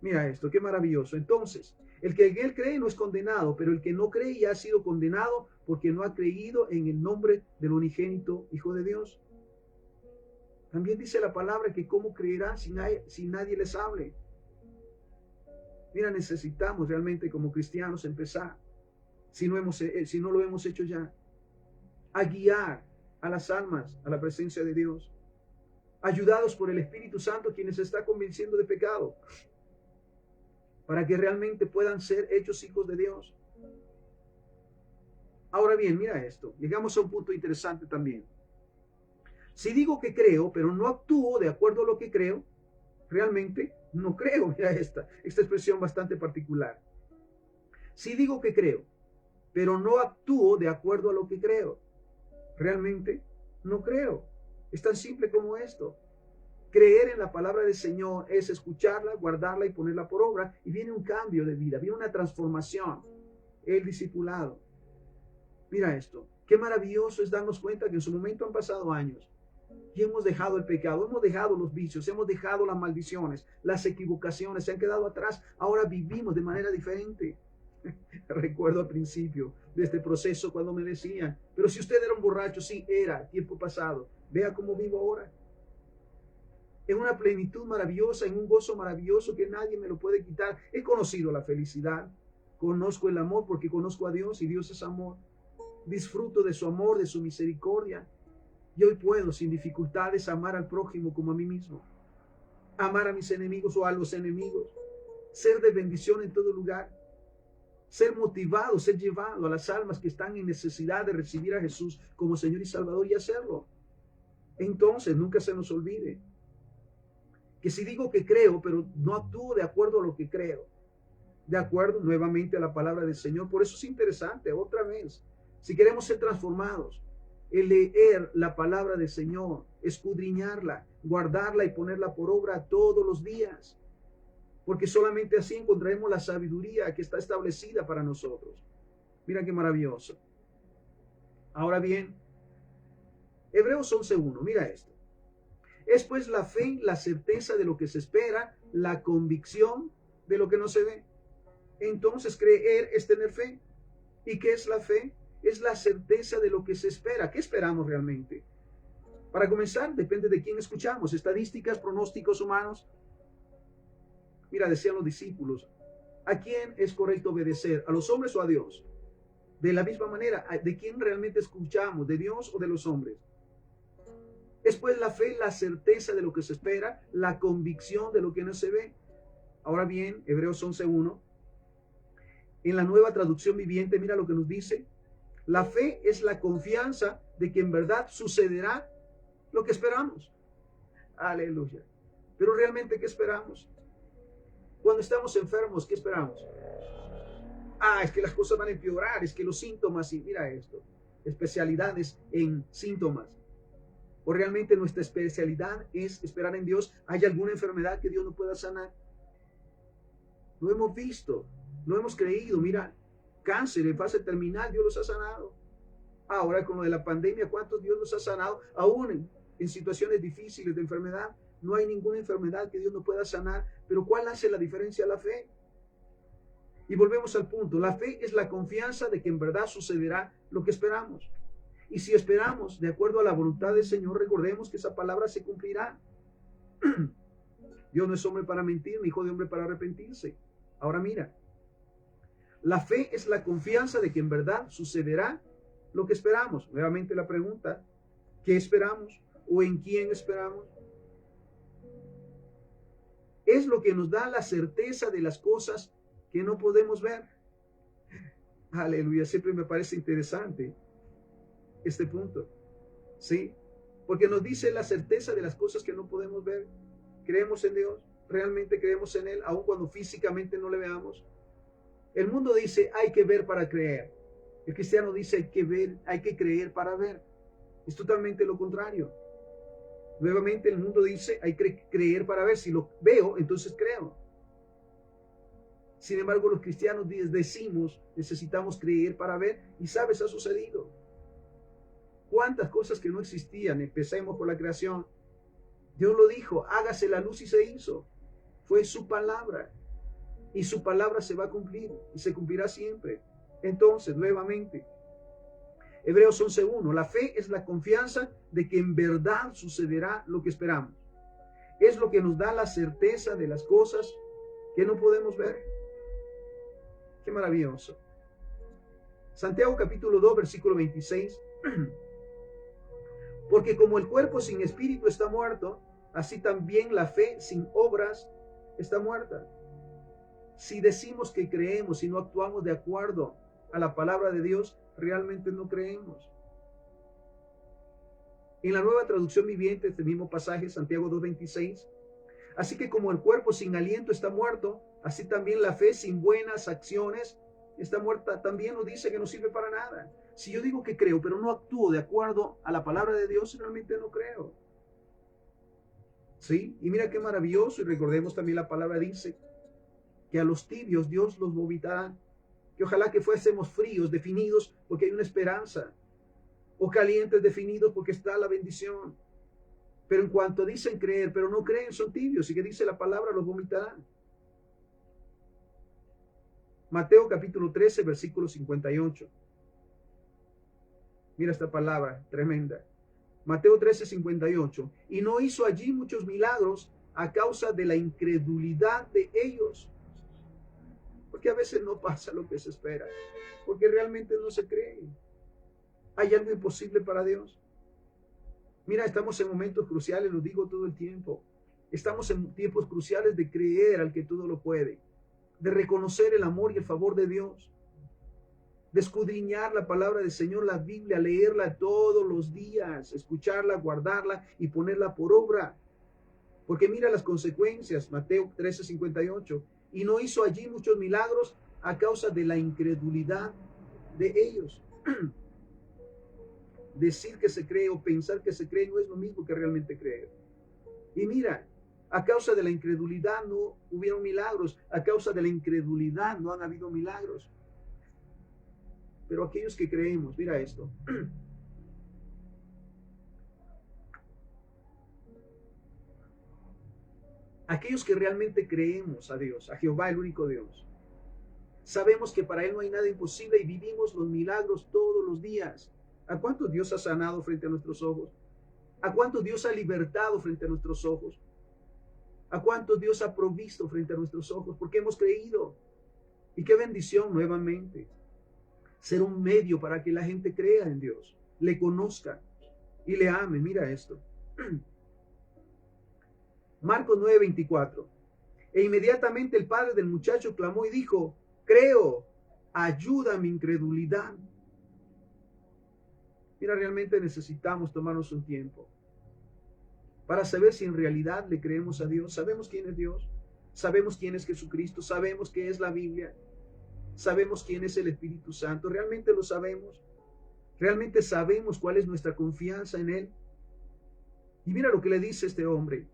Mira esto, qué maravilloso. Entonces, el que en él cree no es condenado, pero el que no cree ya ha sido condenado porque no ha creído en el nombre del unigénito Hijo de Dios. También dice la palabra que cómo creerán si nadie les hable. Mira, necesitamos realmente como cristianos empezar, si no lo hemos hecho ya, a guiar a las almas a la presencia de Dios, ayudados por el Espíritu Santo, quien les está convenciendo de pecado, para que realmente puedan ser hechos hijos de Dios. Ahora bien, mira esto. Llegamos a un punto interesante también. Si digo que creo, pero no actúo de acuerdo a lo que creo, realmente no creo. Mira esta expresión bastante particular. Si digo que creo, pero no actúo de acuerdo a lo que creo, realmente no creo. Es tan simple como esto. Creer en la palabra del Señor es escucharla, guardarla y ponerla por obra, y viene un cambio de vida, viene una transformación, el discipulado. Mira esto, qué maravilloso es darnos cuenta que en su momento han pasado años y hemos dejado el pecado, hemos dejado los vicios, hemos dejado las maldiciones, las equivocaciones se han quedado atrás. Ahora vivimos de manera diferente. Recuerdo al principio de este proceso cuando me decían, pero si usted era un borracho, sí, era, tiempo pasado, vea cómo vivo ahora. en una plenitud maravillosa, en un gozo maravilloso que nadie me lo puede quitar. He conocido la felicidad, conozco el amor porque conozco a Dios y Dios es amor. Disfruto de su amor, de su misericordia. Y hoy puedo sin dificultades amar al prójimo como a mí mismo, amar a mis enemigos o a los enemigos, ser de bendición en todo lugar, ser motivado, ser llevado a las almas que están en necesidad de recibir a Jesús como Señor y Salvador y hacerlo. Entonces, nunca se nos olvide que si digo que creo, pero no actúo de acuerdo a lo que creo, de acuerdo nuevamente a la palabra del Señor. Por eso es interesante, otra vez, si queremos ser transformados, el leer la palabra del Señor, escudriñarla, guardarla y ponerla por obra todos los días, porque solamente así encontraremos la sabiduría que está establecida para nosotros. Mira qué maravilloso. Ahora bien, Hebreos 11:1, mira esto. Es pues la fe, la certeza de lo que se espera, la convicción de lo que no se ve. Entonces creer es tener fe. ¿Y qué es la fe? Es la certeza de lo que se espera. ¿Qué esperamos realmente? Para comenzar, depende de quién escuchamos. Estadísticas, pronósticos humanos. Mira, decían los discípulos, ¿a quién es correcto obedecer? ¿A los hombres o a Dios? De la misma manera, ¿de quién realmente escuchamos? ¿De Dios o de los hombres? Es pues la fe, la certeza de lo que se espera, la convicción de lo que no se ve. Ahora bien, Hebreos 11:1, en la Nueva Traducción Viviente, mira lo que nos dice. La fe es la confianza de que en verdad sucederá lo que esperamos. Aleluya. Pero realmente, ¿qué esperamos? Cuando estamos enfermos, ¿qué esperamos? Es que las cosas van a empeorar, es que los síntomas, y mira esto, especialidades en síntomas. ¿O realmente nuestra especialidad es esperar en Dios? ¿Hay alguna enfermedad que Dios no pueda sanar? Lo hemos visto, lo hemos creído. Mira, cáncer en fase terminal, Dios los ha sanado. Ahora con lo de la pandemia, ¿cuántos Dios los ha sanado? Aún en situaciones difíciles de enfermedad, no hay ninguna enfermedad que Dios no pueda sanar. Pero ¿cuál hace la diferencia a la fe? Y volvemos al punto, la fe es la confianza de que en verdad sucederá lo que esperamos. Y si esperamos de acuerdo a la voluntad del Señor, recordemos que esa palabra se cumplirá. Dios no es hombre para mentir, ni hijo de hombre para arrepentirse. Ahora mira, la fe es la confianza de que en verdad sucederá lo que esperamos. Nuevamente la pregunta, ¿qué esperamos? ¿O en quién esperamos? Es lo que nos da la certeza de las cosas que no podemos ver. Aleluya, siempre me parece interesante este punto, ¿sí? Porque nos dice la certeza de las cosas que no podemos ver. ¿Creemos en Dios? ¿Realmente creemos en Él, aun cuando físicamente no le veamos? El mundo dice, hay que ver para creer. El cristiano dice, hay que ver, hay que creer para ver. Es totalmente lo contrario. Nuevamente el mundo dice, hay que creer para ver. Si lo veo, entonces creo. Sin embargo, los cristianos decimos, necesitamos creer para ver, y sabes, ha sucedido. ¿Cuántas cosas que no existían? Empecemos por la creación. Dios lo dijo, hágase la luz y se hizo. Fue su palabra. Y su palabra se va a cumplir y se cumplirá siempre. Entonces, nuevamente, Hebreos 11:1, la fe es la confianza de que en verdad sucederá lo que esperamos. Es lo que nos da la certeza de las cosas que no podemos ver. Qué maravilloso. Santiago capítulo 2, versículo 26. Porque como el cuerpo sin espíritu está muerto, así también la fe sin obras está muerta. Si decimos que creemos y no actuamos de acuerdo a la palabra de Dios, realmente no creemos. En la Nueva Traducción Viviente, este mismo pasaje, Santiago 2:26, así que como el cuerpo sin aliento está muerto, así también la fe sin buenas acciones está muerta. También nos dice que no sirve para nada. Si yo digo que creo, pero no actúo de acuerdo a la palabra de Dios, realmente no creo. ¿Sí? Y mira qué maravilloso, y recordemos también la palabra dice que a los tibios Dios los vomitará, que ojalá que fuésemos fríos, definidos, porque hay una esperanza, o calientes, definidos, porque está la bendición. Pero en cuanto dicen creer, pero no creen, son tibios, y que dice la palabra, los vomitará. Mateo capítulo 13, versículo 58. Mira esta palabra tremenda. Mateo 13:58. Y no hizo allí muchos milagros a causa de la incredulidad de ellos. Porque a veces no pasa lo que se espera. Porque realmente no se cree. ¿Hay algo imposible para Dios? Mira, estamos en momentos cruciales, lo digo todo el tiempo. Estamos en tiempos cruciales de creer al que todo lo puede, de reconocer el amor y el favor de Dios, de escudriñar la palabra del Señor, la Biblia, leerla todos los días, escucharla, guardarla y ponerla por obra. Porque mira las consecuencias, Mateo 13:58. Y no hizo allí muchos milagros a causa de la incredulidad de ellos. Decir que se cree o pensar que se cree no es lo mismo que realmente creer. Y mira, a causa de la incredulidad no hubieron milagros, a causa de la incredulidad no han habido milagros. Pero aquellos que creemos, mira esto. Aquellos que realmente creemos a Dios, a Jehová, el único Dios, sabemos que para Él no hay nada imposible y vivimos los milagros todos los días. ¿A cuántos Dios ha sanado frente a nuestros ojos? ¿A cuántos Dios ha libertado frente a nuestros ojos? ¿A cuántos Dios ha provisto frente a nuestros ojos? Porque hemos creído. Y qué bendición nuevamente. Ser un medio para que la gente crea en Dios, le conozca y le ame. Mira esto. Marcos 9:24. E inmediatamente el padre del muchacho clamó y dijo: creo, ayuda a mi incredulidad. Mira, realmente necesitamos tomarnos un tiempo para saber si en realidad le creemos a Dios. Sabemos quién es Dios, sabemos quién es Jesucristo, sabemos qué es la Biblia, sabemos quién es el Espíritu Santo. ¿Realmente lo sabemos? ¿Realmente sabemos cuál es nuestra confianza en Él? Y mira lo que le dice este hombre.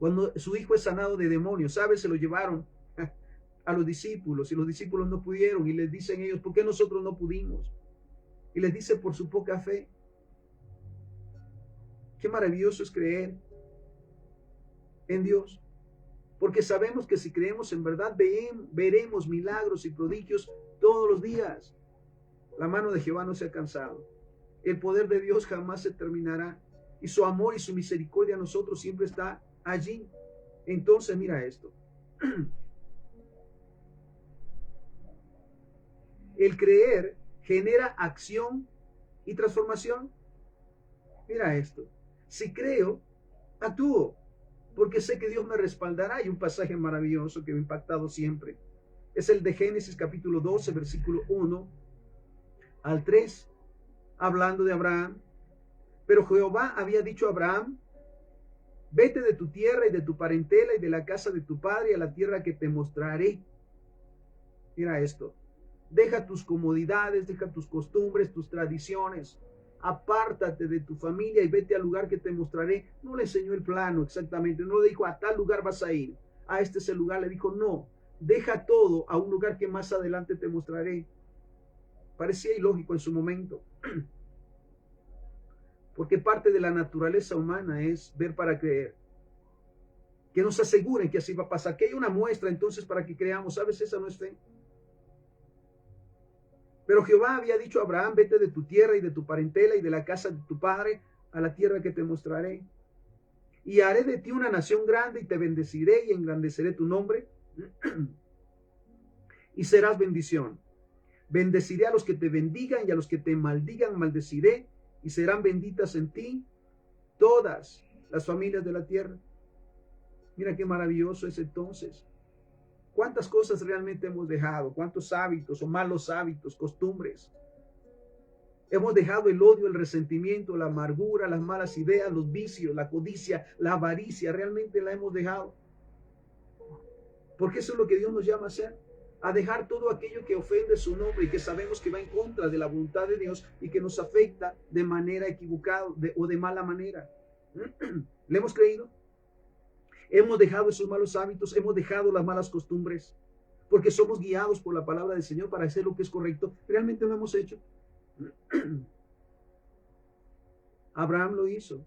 Cuando su hijo es sanado de demonios, ¿sabes? Se lo llevaron a los discípulos y los discípulos no pudieron y les dicen ellos: ¿por qué nosotros no pudimos? Y les dice: por su poca fe. Qué maravilloso es creer en Dios, porque sabemos que si creemos en verdad veremos milagros y prodigios todos los días. La mano de Jehová no se ha cansado, el poder de Dios jamás se terminará y su amor y su misericordia a nosotros siempre está allí. Entonces mira esto. El creer genera acción y transformación. Mira esto. Si creo, actúo, porque sé que Dios me respaldará. Hay un pasaje maravilloso que me ha impactado siempre. Es el de Génesis capítulo 12, versículo 1 al 3, hablando de Abraham. Pero Jehová había dicho a Abraham: vete de tu tierra y de tu parentela y de la casa de tu padre a la tierra que te mostraré. Mira esto. Deja tus comodidades, deja tus costumbres, tus tradiciones. Apártate de tu familia y vete al lugar que te mostraré. No le enseñó el plano exactamente, no le dijo: a tal lugar vas a ir, a este es el lugar. Le dijo: no, deja todo a un lugar que más adelante te mostraré. Parecía ilógico en su momento, porque parte de la naturaleza humana es ver para creer. Que nos aseguren que así va a pasar, que hay una muestra entonces para que creamos. ¿Sabes? Esa no es fe. Pero Jehová había dicho a Abraham: vete de tu tierra y de tu parentela y de la casa de tu padre a la tierra que te mostraré. Y haré de ti una nación grande y te bendeciré y engrandeceré tu nombre y serás bendición. Bendeciré a los que te bendigan y a los que te maldigan maldeciré y serán benditas en ti todas las familias de la tierra. Mira qué maravilloso es entonces. ¿Cuántas cosas realmente hemos dejado? ¿Cuántos hábitos o malos hábitos, costumbres? Hemos dejado el odio, el resentimiento, la amargura, las malas ideas, los vicios, la codicia, la avaricia. Realmente la hemos dejado. Porque eso es lo que Dios nos llama a hacer. A dejar todo aquello que ofende su nombre y que sabemos que va en contra de la voluntad de Dios y que nos afecta de manera equivocada o de mala manera. ¿Le hemos creído? Hemos dejado esos malos hábitos, hemos dejado las malas costumbres, porque somos guiados por la palabra del Señor para hacer lo que es correcto. ¿Realmente lo hemos hecho? Abraham lo hizo.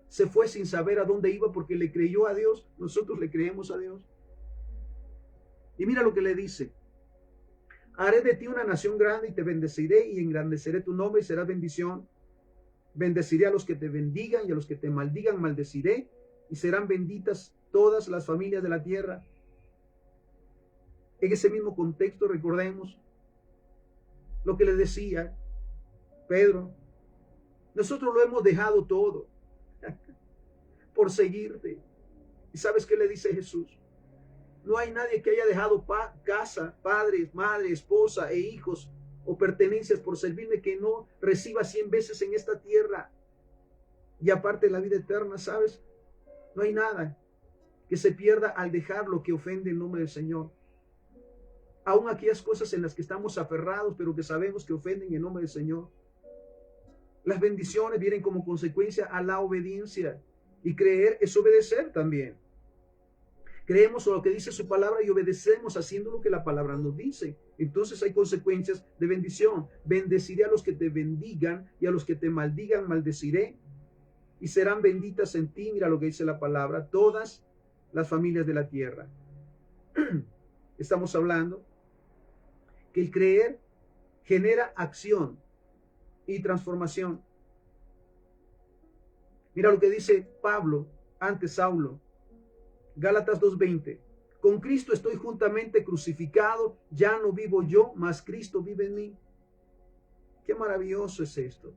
Se fue sin saber a dónde iba porque le creyó a Dios. Nosotros le creemos a Dios. Y mira lo que le dice: haré de ti una nación grande y te bendeciré y engrandeceré tu nombre y serás bendición. Bendeciré a los que te bendigan y a los que te maldigan maldeciré, y serán benditas todas las familias de la tierra. En ese mismo contexto recordemos lo que le decía Pedro. Nosotros lo hemos dejado todo por seguirte. ¿Y sabes qué le dice Jesús? No hay nadie que haya dejado casa, padres, madre, esposa e hijos o pertenencias por servirme que no reciba 100 veces en esta tierra. Y aparte la vida eterna, ¿sabes? No hay nada que se pierda al dejar lo que ofende el nombre del Señor. Aún aquellas cosas en las que estamos aferrados, pero que sabemos que ofenden el nombre del Señor. Las bendiciones vienen como consecuencia a la obediencia. Y creer es obedecer también. Creemos en lo que dice su palabra y obedecemos haciendo lo que la palabra nos dice. Entonces hay consecuencias de bendición. Bendeciré a los que te bendigan y a los que te maldigan maldeciré. Y serán benditas en ti, mira lo que dice la palabra, todas las familias de la tierra. Estamos hablando que el creer genera acción y transformación. Mira lo que dice Pablo ante Saulo. Gálatas 2:20. Con Cristo estoy juntamente crucificado, ya no vivo yo, mas Cristo vive en mí. Qué maravilloso es esto.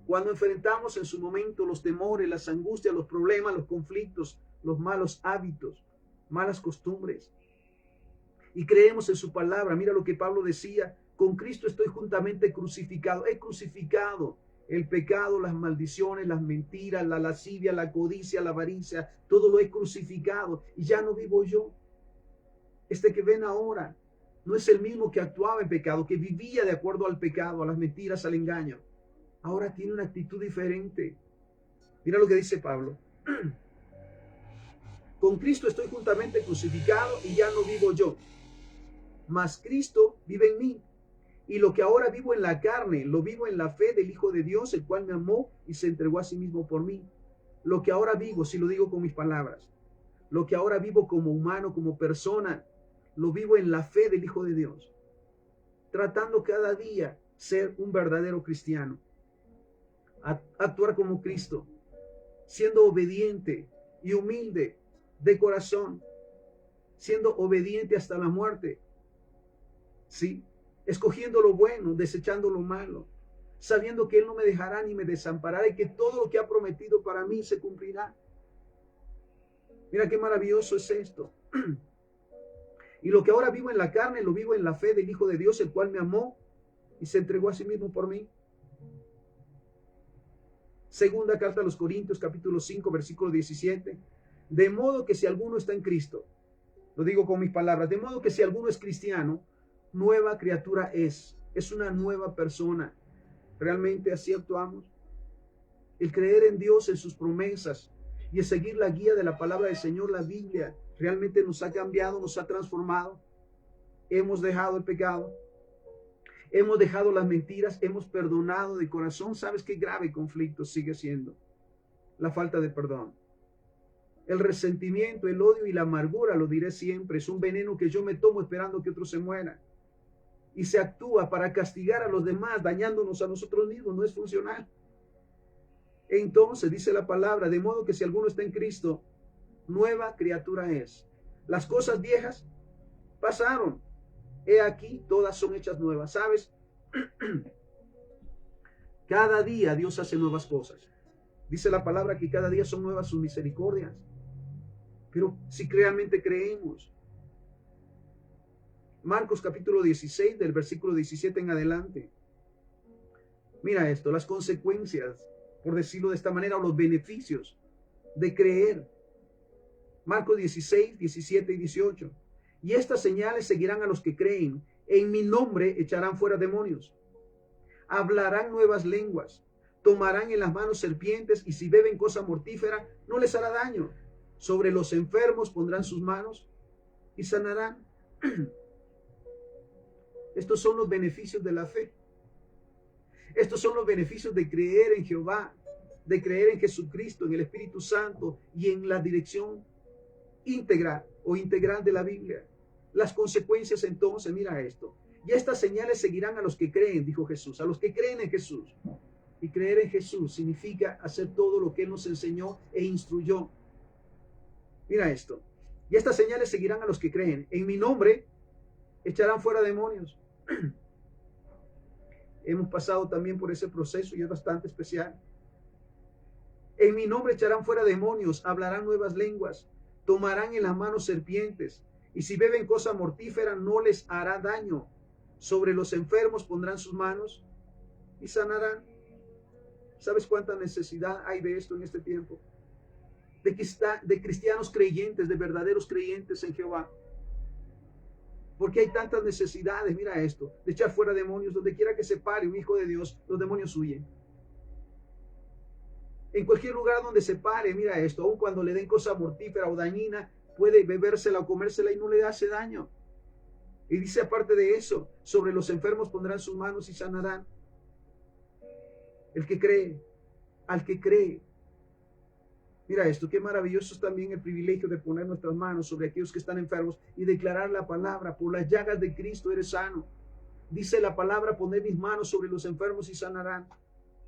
Cuando enfrentamos en su momento los temores, las angustias, los problemas, los conflictos, los malos hábitos, malas costumbres, y creemos en su palabra. Mira lo que Pablo decía: con Cristo estoy juntamente crucificado. He crucificado el pecado, las maldiciones, las mentiras, la lascivia, la codicia, la avaricia, todo lo he crucificado y ya no vivo yo. Este que ven ahora no es el mismo que actuaba en pecado, que vivía de acuerdo al pecado, a las mentiras, al engaño. Ahora tiene una actitud diferente. Mira lo que dice Pablo. Con Cristo estoy juntamente crucificado y ya no vivo yo, mas Cristo vive en mí. Y lo que ahora vivo en la carne, lo vivo en la fe del Hijo de Dios, el cual me amó y se entregó a sí mismo por mí. Lo que ahora vivo, si lo digo con mis palabras, lo que ahora vivo como humano, como persona, lo vivo en la fe del Hijo de Dios, tratando cada día ser un verdadero cristiano, actuar como Cristo, siendo obediente y humilde de corazón, siendo obediente hasta la muerte. Sí, escogiendo lo bueno, desechando lo malo, sabiendo que Él no me dejará ni me desamparará y que todo lo que ha prometido para mí se cumplirá. Mira qué maravilloso es esto. Y lo que ahora vivo en la carne, lo vivo en la fe del Hijo de Dios, el cual me amó y se entregó a sí mismo por mí. Segunda carta a los Corintios, capítulo 5, versículo 17. De modo que si alguno está en Cristo, lo digo con mis palabras, de modo que si alguno es cristiano, nueva criatura es una nueva persona. ¿Realmente así actuamos? El creer en Dios, en sus promesas y el seguir la guía de la palabra del Señor, la Biblia, realmente nos ha cambiado, nos ha transformado. Hemos dejado el pecado, hemos dejado las mentiras, hemos perdonado de corazón. ¿Sabes qué grave conflicto sigue siendo? La falta de perdón. El resentimiento, el odio y la amargura, lo diré siempre, es un veneno que yo me tomo esperando que otros se mueran. Y se actúa para castigar a los demás, dañándonos a nosotros mismos. No es funcional. Entonces dice la palabra, de modo que si alguno está en Cristo, nueva criatura es. Las cosas viejas pasaron. He aquí, todas son hechas nuevas. ¿Sabes? Cada día Dios hace nuevas cosas. Dice la palabra que cada día son nuevas sus misericordias. Pero si realmente creemos. Marcos capítulo 16, del versículo 17 en adelante. Mira esto, las consecuencias, por decirlo de esta manera, o los beneficios de creer. Marcos 16, 17 y 18. Y estas señales seguirán a los que creen. En mi nombre echarán fuera demonios. Hablarán nuevas lenguas. Tomarán en las manos serpientes y si beben cosa mortífera no les hará daño. Sobre los enfermos pondrán sus manos y sanarán. Estos son los beneficios de la fe. Estos son los beneficios de creer en Jehová, de creer en Jesucristo, en el Espíritu Santo y en la dirección íntegra o integral de la Biblia. Las consecuencias entonces, mira esto. Y estas señales seguirán a los que creen, dijo Jesús, a los que creen en Jesús. Y creer en Jesús significa hacer todo lo que Él nos enseñó e instruyó. Mira esto. Y estas señales seguirán a los que creen. En mi nombre echarán fuera demonios. Hemos pasado también por ese proceso y es bastante especial. En mi nombre echarán fuera demonios, hablarán nuevas lenguas, tomarán en las manos serpientes, y si beben cosa mortífera no les hará daño. Sobre los enfermos pondrán sus manos y sanarán. ¿Sabes cuánta necesidad hay de esto en este tiempo? De cristianos creyentes, de verdaderos creyentes en Jehová. Porque hay tantas necesidades, mira esto, de echar fuera demonios. Donde quiera que se pare un hijo de Dios, los demonios huyen. En cualquier lugar donde se pare, mira esto, aun cuando le den cosa mortífera o dañina, puede bebérsela o comérsela y no le hace daño. Y dice aparte de eso, sobre los enfermos pondrán sus manos y sanarán. El que cree, al que cree. Mira esto, qué maravilloso es también el privilegio de poner nuestras manos sobre aquellos que están enfermos y declarar la palabra, por las llagas de Cristo eres sano. Dice la palabra, poner mis manos sobre los enfermos y sanarán.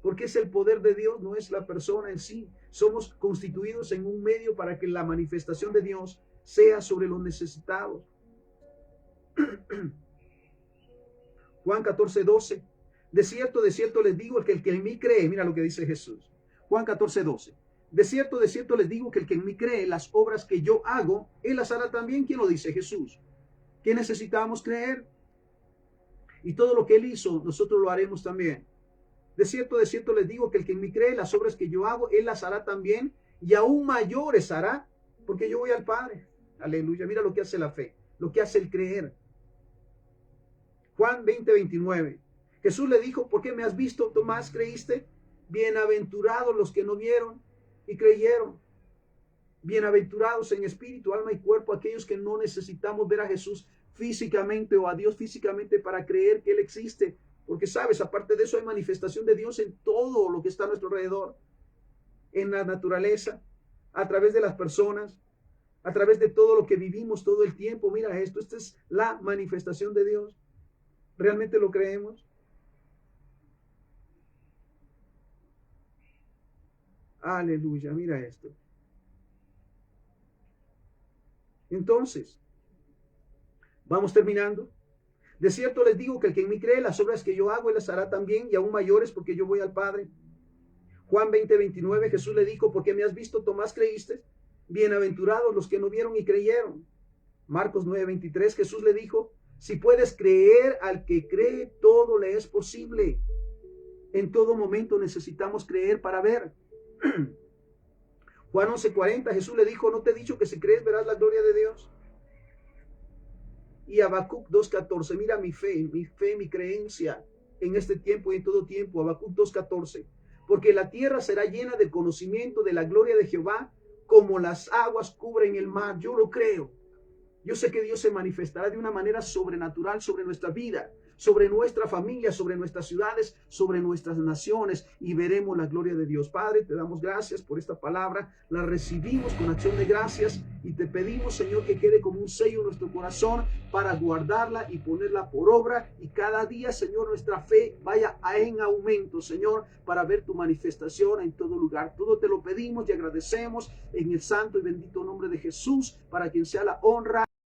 Porque es el poder de Dios, no es la persona en sí. Somos constituidos en un medio para que la manifestación de Dios sea sobre los necesitados. Juan 14:12. De cierto les digo que el que en mí cree, mira lo que dice Jesús. Juan 14:12. De cierto les digo que el que en mí cree, las obras que yo hago, él las hará también. ¿Quién lo dice? Jesús. ¿Qué necesitamos creer? Y todo lo que él hizo, nosotros lo haremos también. De cierto les digo que el que en mí cree, las obras que yo hago, él las hará también, y aún mayores hará, porque yo voy al Padre. Aleluya. Mira lo que hace la fe, lo que hace el creer. Juan 20:29. Jesús le dijo, ¿por qué me has visto, Tomás? ¿Creíste? Bienaventurados los que no vieron y creyeron. Bienaventurados en espíritu, alma y cuerpo, aquellos que no necesitamos ver a Jesús físicamente o a Dios físicamente para creer que Él existe. Porque sabes, aparte de eso hay manifestación de Dios en todo lo que está a nuestro alrededor. En la naturaleza, a través de las personas, a través de todo lo que vivimos todo el tiempo. Mira esto, esta es la manifestación de Dios. ¿Realmente lo creemos? Aleluya, mira esto. Entonces, vamos terminando. De cierto les digo que el que en mí cree, las obras que yo hago, él las hará también, y aún mayores, porque yo voy al Padre. Juan 20:29, Jesús le dijo, ¿por qué me has visto, Tomás, creíste? Bienaventurados los que no vieron y creyeron. Marcos 9:23, Jesús le dijo, si puedes creer al que cree, todo le es posible. En todo momento necesitamos creer para ver. Juan 11:40, Jesús le dijo, ¿no te he dicho que si crees verás la gloria de Dios? Y Habacuc 2:14, mira mi fe, mi creencia en este tiempo y en todo tiempo. Habacuc 2:14, porque la tierra será llena del conocimiento de la gloria de Jehová, como las aguas cubren el mar. Yo lo creo. Yo sé que Dios se manifestará de una manera sobrenatural sobre nuestra vida, sobre nuestra familia, sobre nuestras ciudades, sobre nuestras naciones, y veremos la gloria de Dios. Padre, te damos gracias por esta palabra, la recibimos con acción de gracias y te pedimos, Señor, que quede como un sello en nuestro corazón para guardarla y ponerla por obra, y cada día, Señor, nuestra fe vaya en aumento, Señor, para ver tu manifestación en todo lugar. Todo te lo pedimos y agradecemos en el santo y bendito nombre de Jesús, para quien sea la honra